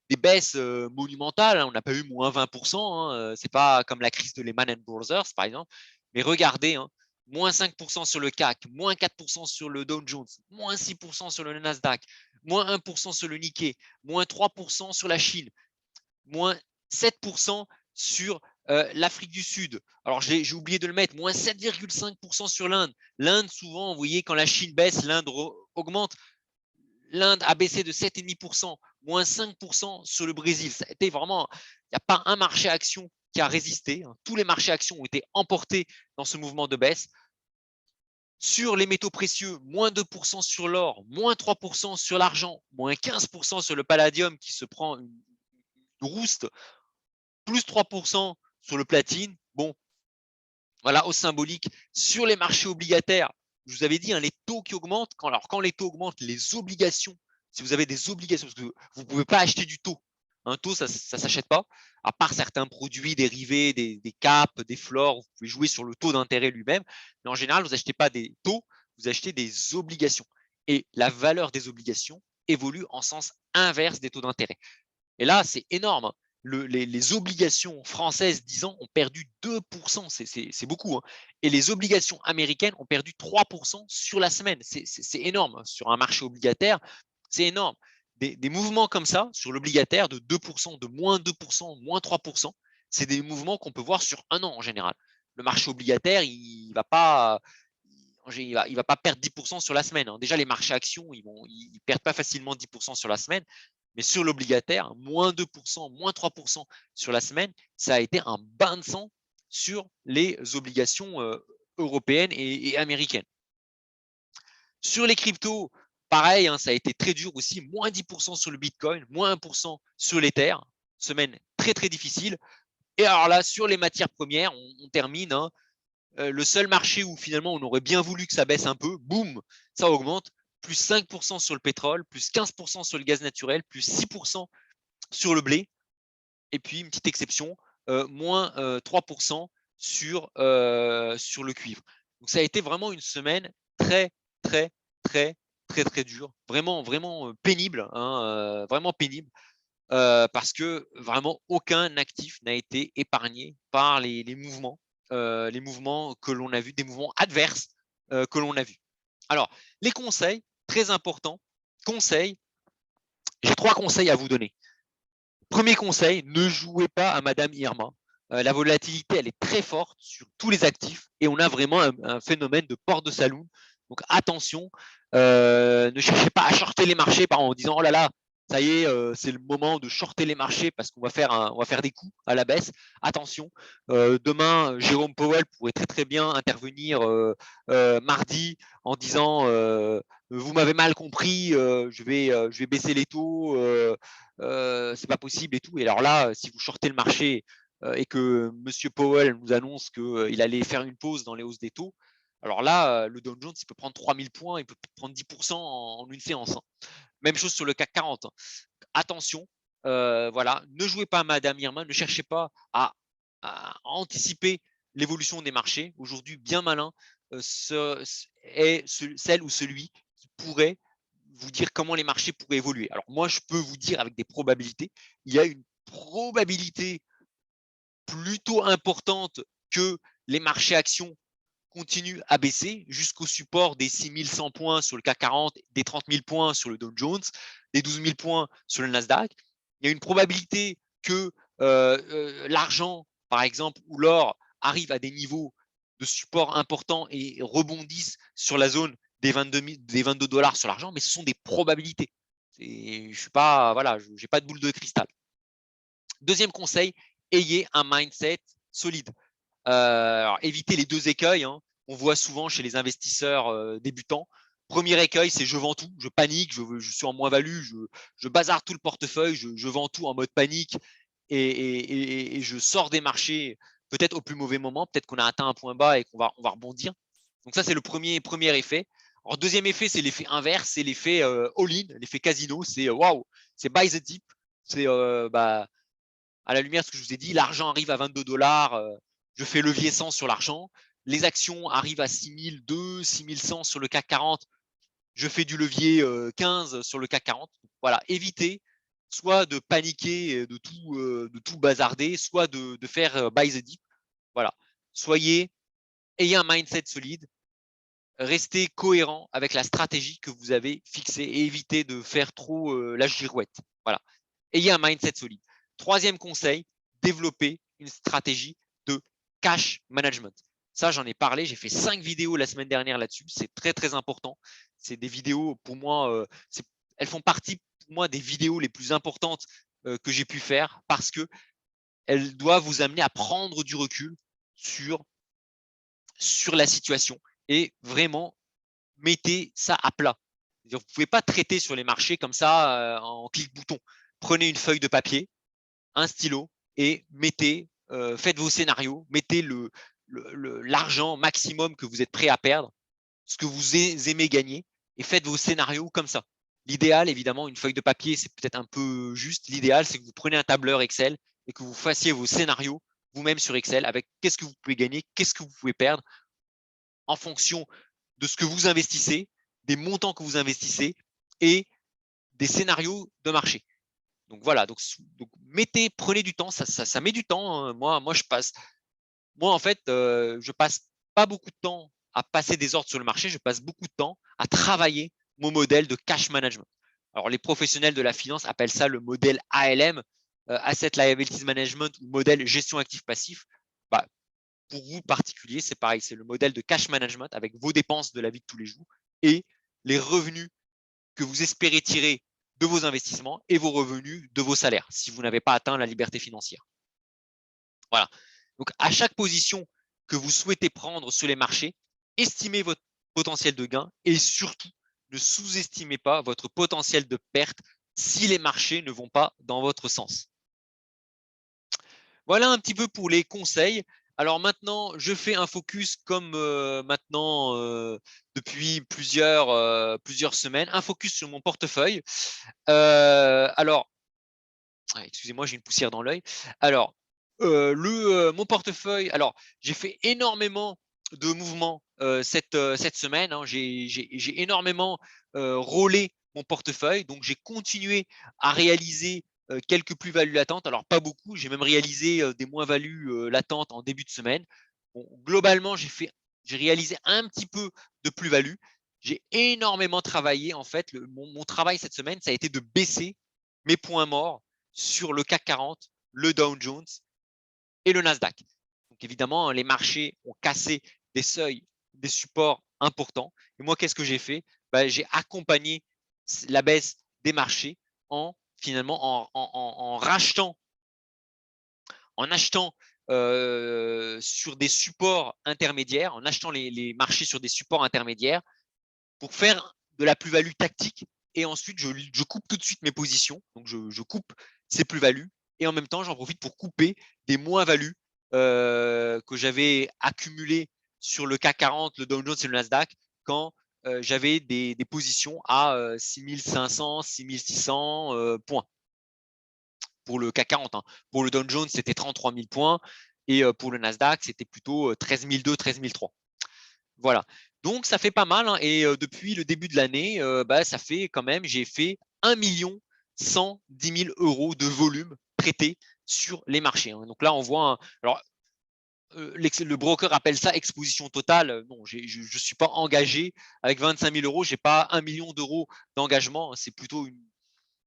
Speaker 1: des baisses monumentales, hein. On n'a pas eu moins 20%, hein. C'est pas comme la crise de Lehman Brothers par exemple. Mais regardez, hein, moins 5% sur le CAC, moins 4% sur le Dow Jones, moins 6% sur le Nasdaq, moins 1% sur le Nikkei, moins 3% sur la Chine, moins 7% sur l'Afrique du Sud. Alors, j'ai oublié de le mettre, moins 7,5% sur l'Inde. L'Inde, souvent, vous voyez, quand la Chine baisse, l'Inde augmente. L'Inde a baissé de 7,5%, moins 5% sur le Brésil. Ça a été vraiment, il n'y a pas un marché action qui a résisté. Tous les marchés actions ont été emportés dans ce mouvement de baisse. Sur les métaux précieux, moins 2% sur l'or, moins 3% sur l'argent, moins 15% sur le palladium qui se prend une rouste, plus 3% sur le platine. Bon, voilà, au symbolique. Sur les marchés obligataires, je vous avais dit, hein, les taux qui augmentent. Quand les taux augmentent, les obligations, si vous avez des obligations, parce que vous ne pouvez pas acheter du taux. Un taux, ça ne s'achète pas, à part certains produits dérivés, des caps, des flores, vous pouvez jouer sur le taux d'intérêt lui-même. Mais en général, vous n'achetez pas des taux, vous achetez des obligations. Et la valeur des obligations évolue en sens inverse des taux d'intérêt. Et là, c'est énorme, hein. Les obligations françaises 10 ans ont perdu 2%, c'est beaucoup, hein. Et les obligations américaines ont perdu 3% sur la semaine. C'est énorme, hein. Sur un marché obligataire, c'est énorme. Des mouvements comme ça, sur l'obligataire, de 2%, de moins 2%, moins 3%, c'est des mouvements qu'on peut voir sur un an en général. Le marché obligataire, il va pas, il va pas perdre 10% sur la semaine, hein. Déjà, les marchés actions, ils perdent pas facilement 10% sur la semaine. Mais sur l'obligataire, moins 2%, moins 3% sur la semaine, ça a été un bain de sang sur les obligations européennes et américaines. Sur les cryptos, pareil, hein, ça a été très dur aussi, moins 10% sur le Bitcoin, moins 1% sur l'Ether, semaine très très difficile. Et alors là, sur les matières premières, on termine, hein, le seul marché où finalement on aurait bien voulu que ça baisse un peu, boum, ça augmente, plus 5% sur le pétrole, plus 15% sur le gaz naturel, plus 6% sur le blé, et puis une petite exception, moins 3% sur le cuivre. Donc ça a été vraiment une semaine très, très, très, très, très dure, vraiment, vraiment pénible, hein, vraiment pénible, parce que vraiment aucun actif n'a été épargné par les mouvements que l'on a vus, des mouvements adverses que l'on a vus. Alors, les conseils, très importants, conseils, j'ai 3 conseils à vous donner. Premier conseil, ne jouez pas à Madame Irma. La volatilité, elle est très forte sur tous les actifs et on a vraiment un phénomène de porte de saloon. Donc attention, ne cherchez pas à shorter les marchés en disant oh là là, ça y est, c'est le moment de shorter les marchés parce qu'on va faire des coups à la baisse. Attention, demain, Jérôme Powell pourrait très très bien intervenir mardi en disant vous m'avez mal compris, je vais baisser les taux. C'est pas possible et tout. Et alors là, si vous shortez le marché et que Monsieur Powell nous annonce qu'il allait faire une pause dans les hausses des taux, alors là, le Dow Jones, il peut prendre 3000 points, il peut prendre 10% en une séance, hein. Même chose sur le CAC 40, hein. Attention, voilà, ne jouez pas à Madame Irma, ne cherchez pas à anticiper l'évolution des marchés. Aujourd'hui, bien malin est celle ou celui qui pourrait vous dire comment les marchés pourraient évoluer. Alors moi, je peux vous dire avec des probabilités, il y a une probabilité plutôt importante que les marchés actions continuent à baisser jusqu'au support des 6100 points sur le CAC 40, des 30 000 points sur le Dow Jones, des 12 000 points sur le Nasdaq. Il y a une probabilité que l'argent, par exemple, ou l'or arrive à des niveaux de support importants et rebondissent sur la zone des 22 dollars sur l'argent, mais ce sont des probabilités. Je suis pas, voilà, j'ai pas de boule de cristal. Deuxième conseil, ayez un mindset solide. Alors, évitez les deux écueils, hein. On voit souvent chez les investisseurs débutants. Premier écueil, c'est je vends tout, je panique, je suis en moins-value, je bazarde tout le portefeuille, je vends tout en mode panique et je sors des marchés peut-être au plus mauvais moment, peut-être qu'on a atteint un point bas et on va rebondir. Donc ça, c'est le premier effet. Alors, deuxième effet, c'est l'effet inverse, c'est l'effet all-in, l'effet casino, c'est waouh, c'est buy the dip, c'est à la lumière de ce que je vous ai dit, l'argent arrive à 22 dollars, je fais levier 100 sur l'argent, les actions arrivent à 6002, 6100 sur le CAC 40, je fais du levier 15 sur le CAC 40. Voilà, évitez soit de paniquer, de tout bazarder, soit de faire buy the dip. Voilà, ayez un mindset solide, restez cohérent avec la stratégie que vous avez fixée et évitez de faire trop la girouette. Voilà, ayez un mindset solide. Troisième conseil, développer une stratégie de cash management. Ça, j'en ai parlé, j'ai fait 5 vidéos la semaine dernière là-dessus. C'est très, très important. C'est des vidéos, pour moi, elles font partie, pour moi, des vidéos les plus importantes que j'ai pu faire parce qu'elles doivent vous amener à prendre du recul sur la situation et vraiment mettez ça à plat. Vous ne pouvez pas traiter sur les marchés comme ça en clic-bouton. Prenez une feuille de papier, un stylo et faites vos scénarios, mettez l'argent maximum que vous êtes prêt à perdre, ce que vous aimez gagner et faites vos scénarios comme ça. L'idéal, évidemment, une feuille de papier, c'est peut-être un peu juste. L'idéal, c'est que vous preniez un tableur Excel et que vous fassiez vos scénarios vous-même sur Excel avec qu'est-ce que vous pouvez gagner, qu'est-ce que vous pouvez perdre en fonction de ce que vous investissez, des montants que vous investissez et des scénarios de marché. Donc voilà, donc prenez du temps, ça met du temps, hein. Moi en fait, je passe pas beaucoup de temps à passer des ordres sur le marché, je passe beaucoup de temps à travailler mon modèle de cash management. Alors les professionnels de la finance appellent ça le modèle ALM, Asset Liabilities Management, ou modèle gestion actif passif. Bah, pour vous particulier, c'est pareil, c'est le modèle de cash management avec vos dépenses de la vie de tous les jours et les revenus que vous espérez tirer de vos investissements et vos revenus de vos salaires si vous n'avez pas atteint la liberté financière. Voilà. Donc, à chaque position que vous souhaitez prendre sur les marchés, estimez votre potentiel de gain et surtout, ne sous-estimez pas votre potentiel de perte si les marchés ne vont pas dans votre sens. Voilà un petit peu pour les conseils. Alors maintenant, je fais un focus comme maintenant depuis plusieurs semaines, un focus sur mon portefeuille. Alors, excusez-moi, j'ai une poussière dans l'œil. Alors, mon portefeuille, alors j'ai fait énormément de mouvements cette semaine, hein. J'ai énormément rollé mon portefeuille, donc j'ai continué à réaliser quelques plus-values latentes. Alors pas beaucoup, j'ai même réalisé des moins-values latentes en début de semaine. Bon, globalement, j'ai réalisé un petit peu de plus-value. J'ai énormément travaillé en fait. Mon travail cette semaine, ça a été de baisser mes points morts sur le CAC 40, le Dow Jones et le Nasdaq. Donc évidemment, les marchés ont cassé des seuils, des supports importants. Et moi, qu'est-ce que j'ai fait? J'ai accompagné la baisse des marchés finalement en rachetant, en achetant sur des supports intermédiaires, en achetant les marchés sur des supports intermédiaires pour faire de la plus-value tactique. Et ensuite, je coupe tout de suite mes positions. Donc, je coupe ces plus-values. Et en même temps, j'en profite pour couper des moins-values que j'avais accumulées sur le CAC 40, le Dow Jones et le Nasdaq quand j'avais des positions à 6500, 6600 points pour le CAC 40. Hein. Pour le Dow Jones, c'était 33 000 points. Et pour le Nasdaq, c'était plutôt 13 200, 13 300. Voilà. Donc, ça fait pas mal. Hein, et depuis le début de l'année, ça fait quand même, j'ai fait 1 110 000 euros de volume traité sur les marchés. Hein. Donc là, on voit. Alors, le broker appelle ça exposition totale. Non, je ne suis pas engagé avec 25 000 euros. Je n'ai pas 1 million d'euros d'engagement. C'est plutôt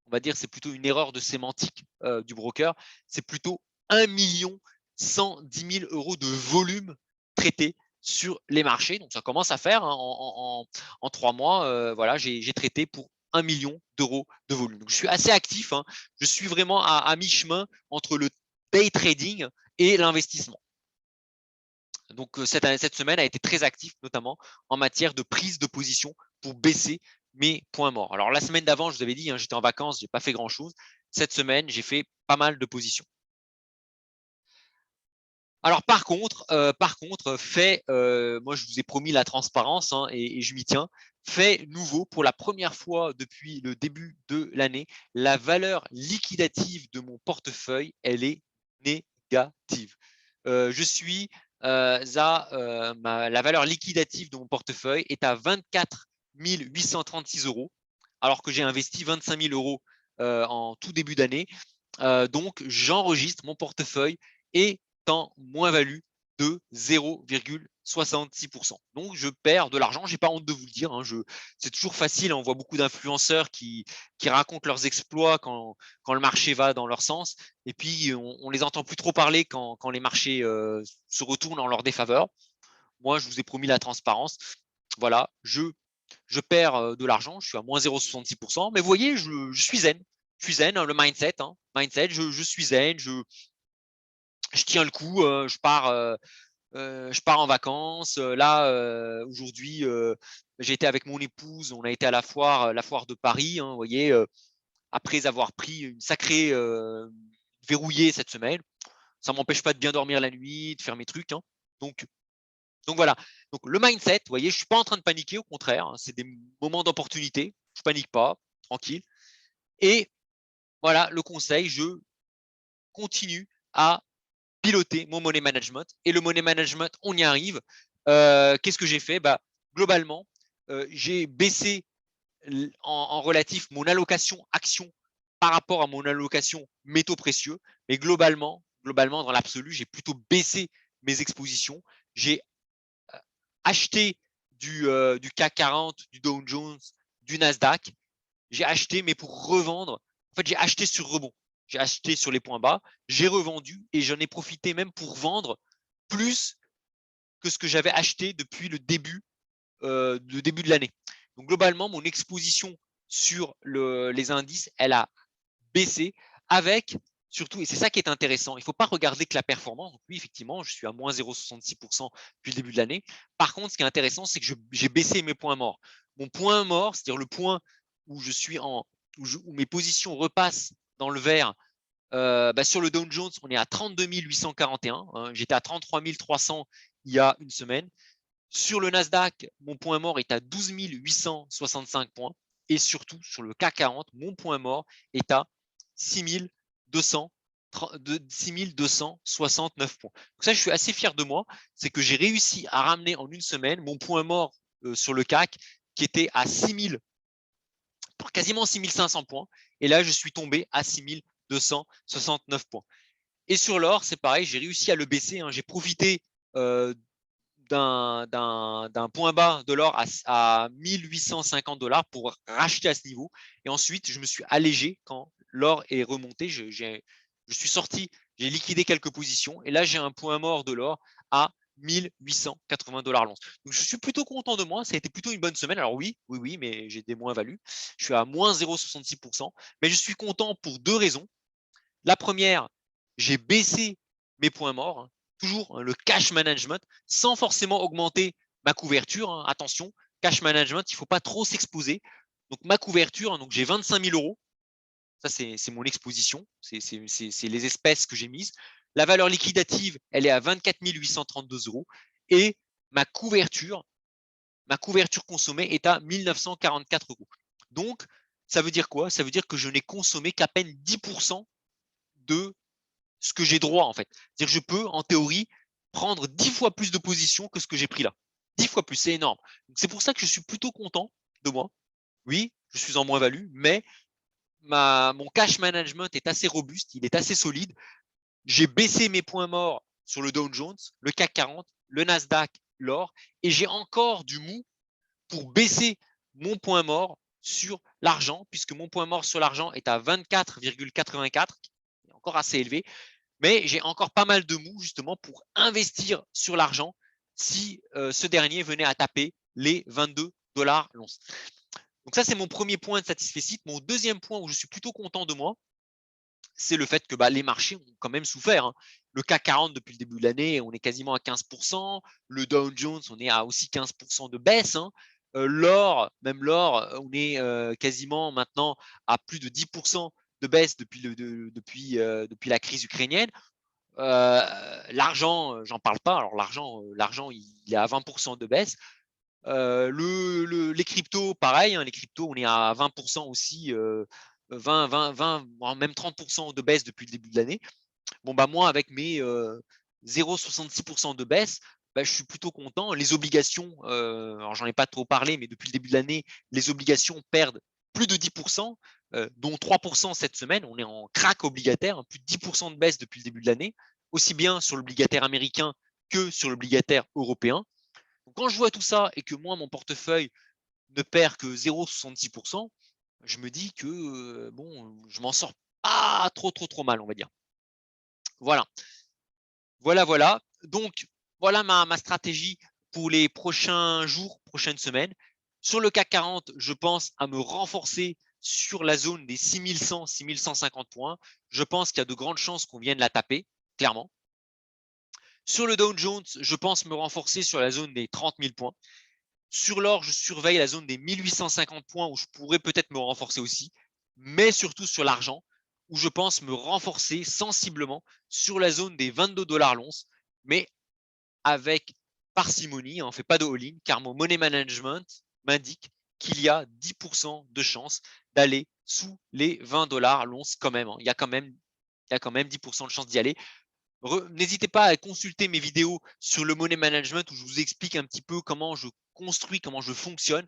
Speaker 1: on va dire, c'est plutôt une erreur de sémantique du broker. C'est plutôt 1 110 000 euros de volume traité sur les marchés. Donc, ça commence à faire hein, en 3 mois. Voilà, j'ai traité pour 1 million d'euros de volume. Donc, je suis assez actif. Hein. Je suis vraiment à mi-chemin entre le day trading et l'investissement. Donc, cette semaine a été très active, notamment en matière de prise de position pour baisser mes points morts. Alors, la semaine d'avant, je vous avais dit, hein, j'étais en vacances, je n'ai pas fait grand-chose. Cette semaine, j'ai fait pas mal de positions. Alors, par contre, moi, je vous ai promis la transparence hein, et je m'y tiens. Fait nouveau, pour la première fois depuis le début de l'année, la valeur liquidative de mon portefeuille, elle est négative. Je suis la valeur liquidative de mon portefeuille est à 24 836 euros, alors que j'ai investi 25 000 euros en tout début d'année. Donc, j'enregistre mon portefeuille est en moins-value de 0,66%. Donc, je perds de l'argent. Je n'ai pas honte de vous le dire. Hein, c'est toujours facile. On voit beaucoup d'influenceurs qui racontent leurs exploits quand le marché va dans leur sens. Et puis, on les entend plus trop parler quand les marchés se retournent en leur défaveur. Moi, je vous ai promis la transparence. Voilà, je perds de l'argent. Je suis à moins 0,66%. Mais vous voyez, je suis zen. Je suis zen, le mindset. Hein, je suis zen. Je tiens le coup. Je pars en vacances. Là, aujourd'hui, j'ai été avec mon épouse. On a été à la foire de Paris. Hein, vous voyez, après avoir pris une sacrée verrouillée cette semaine. Ça m'empêche pas de bien dormir la nuit, de faire mes trucs. Hein. Donc, voilà. Donc le mindset, vous voyez, je suis pas en train de paniquer, au contraire. Hein, c'est des moments d'opportunité. Je panique pas, tranquille. Et voilà, le conseil, je continue à piloter mon money management. Et le money management, on y arrive. Qu'est-ce que j'ai fait globalement, j'ai baissé en relatif mon allocation action par rapport à mon allocation métaux précieux. Mais globalement, dans l'absolu, j'ai plutôt baissé mes expositions. J'ai acheté du CAC 40, du Dow Jones, du Nasdaq. J'ai acheté, mais pour revendre. En fait, j'ai acheté sur rebond. J'ai acheté sur les points bas, j'ai revendu et j'en ai profité même pour vendre plus que ce que j'avais acheté depuis le début de l'année. Donc globalement, mon exposition sur les indices, elle a baissé avec surtout, et c'est ça qui est intéressant, il ne faut pas regarder que la performance. Donc oui, effectivement, je suis à moins 0,66% depuis le début de l'année. Par contre, ce qui est intéressant, c'est que j'ai baissé mes points morts. Mon point mort, c'est-à-dire le point où je suis où mes positions repassent dans le vert. Sur le Dow Jones, on est à 32 841. Hein, j'étais à 33 300 il y a une semaine. Sur le Nasdaq, mon point mort est à 12 865 points. Et surtout, sur le CAC 40, mon point mort est à 6 269 points. Donc ça, je suis assez fier de moi. C'est que j'ai réussi à ramener en une semaine mon point mort sur le CAC qui était à 6 000, quasiment 6500 points. Et là, je suis tombé à 6269 points. Et sur l'or, c'est pareil, j'ai réussi à le baisser. Hein. J'ai profité d'un point bas de l'or à 1850 $ pour racheter à ce niveau. Et ensuite, je me suis allégé quand l'or est remonté. Je suis sorti, j'ai liquidé quelques positions. Et là, j'ai un point mort de l'or à 1880 $ l'once. Donc, je suis plutôt content de moi. Ça a été plutôt une bonne semaine. Alors oui, mais j'ai des moins-values. Je suis à moins 0,66%. Mais je suis content pour deux raisons. La première, j'ai baissé mes points morts, hein, toujours hein, le cash management, sans forcément augmenter ma couverture. Hein, attention, cash management, il ne faut pas trop s'exposer. Donc ma couverture, hein, donc j'ai 25 000 €. Ça, c'est mon exposition. C'est les espèces que j'ai mises. La valeur liquidative, elle est à 24 832 €. Et ma couverture consommée est à 1944 €. Donc, ça veut dire quoi? Ça veut dire que je n'ai consommé qu'à peine 10% de ce que j'ai droit, en fait. C'est-à-dire que je peux, en théorie, prendre 10 fois plus de positions que ce que j'ai pris là. 10 fois plus, c'est énorme. C'est pour ça que je suis plutôt content de moi. Oui, je suis en moins-value, mais mon cash management est assez robuste, il est assez solide. J'ai baissé mes points morts sur le Dow Jones, le CAC 40, le Nasdaq, l'or, et j'ai encore du mou pour baisser mon point mort sur l'argent, puisque mon point mort sur l'argent est à 24,84, encore assez élevé. Mais j'ai encore pas mal de mou justement pour investir sur l'argent si ce dernier venait à taper les 22 $ l'once. Donc ça, c'est mon premier point de satisfait. Mon deuxième point où je suis plutôt content de moi, c'est le fait que les marchés ont quand même souffert. Hein. Le CAC 40 depuis le début de l'année, on est quasiment à 15%. Le Dow Jones, on est à aussi 15% de baisse. Hein. L'or, même l'or, on est quasiment maintenant à plus de 10% de baisse depuis la crise ukrainienne. L'argent, j'en parle pas. Alors l'argent, il est à 20% de baisse. Les cryptos, pareil. Hein, les cryptos, on est à 20% aussi, 20, même 30% de baisse depuis le début de l'année. Bon, moi, avec mes 0,66% de baisse, je suis plutôt content. Les obligations, alors j'en ai pas trop parlé, mais depuis le début de l'année, les obligations perdent plus de 10%, dont 3% cette semaine. On est en crack obligataire, hein, plus de 10% de baisse depuis le début de l'année, aussi bien sur l'obligataire américain que sur l'obligataire européen. Donc, quand je vois tout ça et que moi, mon portefeuille ne perd que 0,66%, je me dis que je m'en sors pas trop mal, on va dire. Voilà. Donc, voilà ma stratégie pour les prochains jours, prochaines semaines. Sur le CAC 40, je pense à me renforcer sur la zone des 6100, 6150 points. Je pense qu'il y a de grandes chances qu'on vienne la taper, clairement. Sur le Dow Jones, je pense me renforcer sur la zone des 30 000 points. Sur l'or, je surveille la zone des 1850 points où je pourrais peut-être me renforcer aussi, mais surtout sur l'argent, où je pense me renforcer sensiblement sur la zone des 22 $ l'once, mais avec parcimonie. On ne fait pas de all-in, car mon money management m'indique qu'il y a 10% de chance d'aller sous les 20 $ l'once quand même. Il y a quand même 10% de chance d'y aller. N'hésitez pas à consulter mes vidéos sur le money management où je vous explique un petit peu comment je construis, comment je fonctionne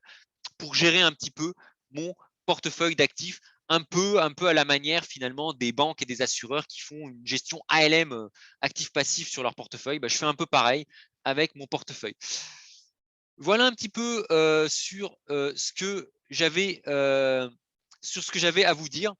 Speaker 1: pour gérer un petit peu mon portefeuille d'actifs un peu à la manière finalement des banques et des assureurs qui font une gestion ALM, actif-passif sur leur portefeuille. Bah, je fais un peu pareil avec mon portefeuille. Voilà un petit peu, sur, ce que j'avais à vous dire.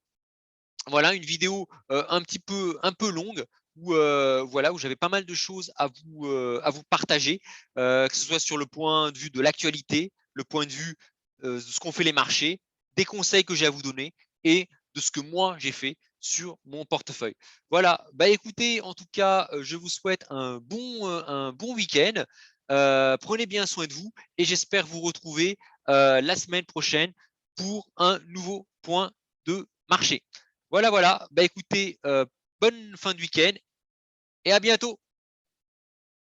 Speaker 1: Voilà une vidéo, un peu longue où, voilà, où j'avais pas mal de choses à vous partager, que ce soit sur le point de vue de l'actualité, le point de vue, de ce qu'ont fait les marchés, des conseils que j'ai à vous donner et de ce que moi j'ai fait sur mon portefeuille. Voilà, bah, écoutez, en tout cas, je vous souhaite un bon week-end. Prenez bien soin de vous et j'espère vous retrouver, la semaine prochaine pour un nouveau point de marché. Voilà, voilà. Bah, écoutez, bonne fin de week-end et à bientôt.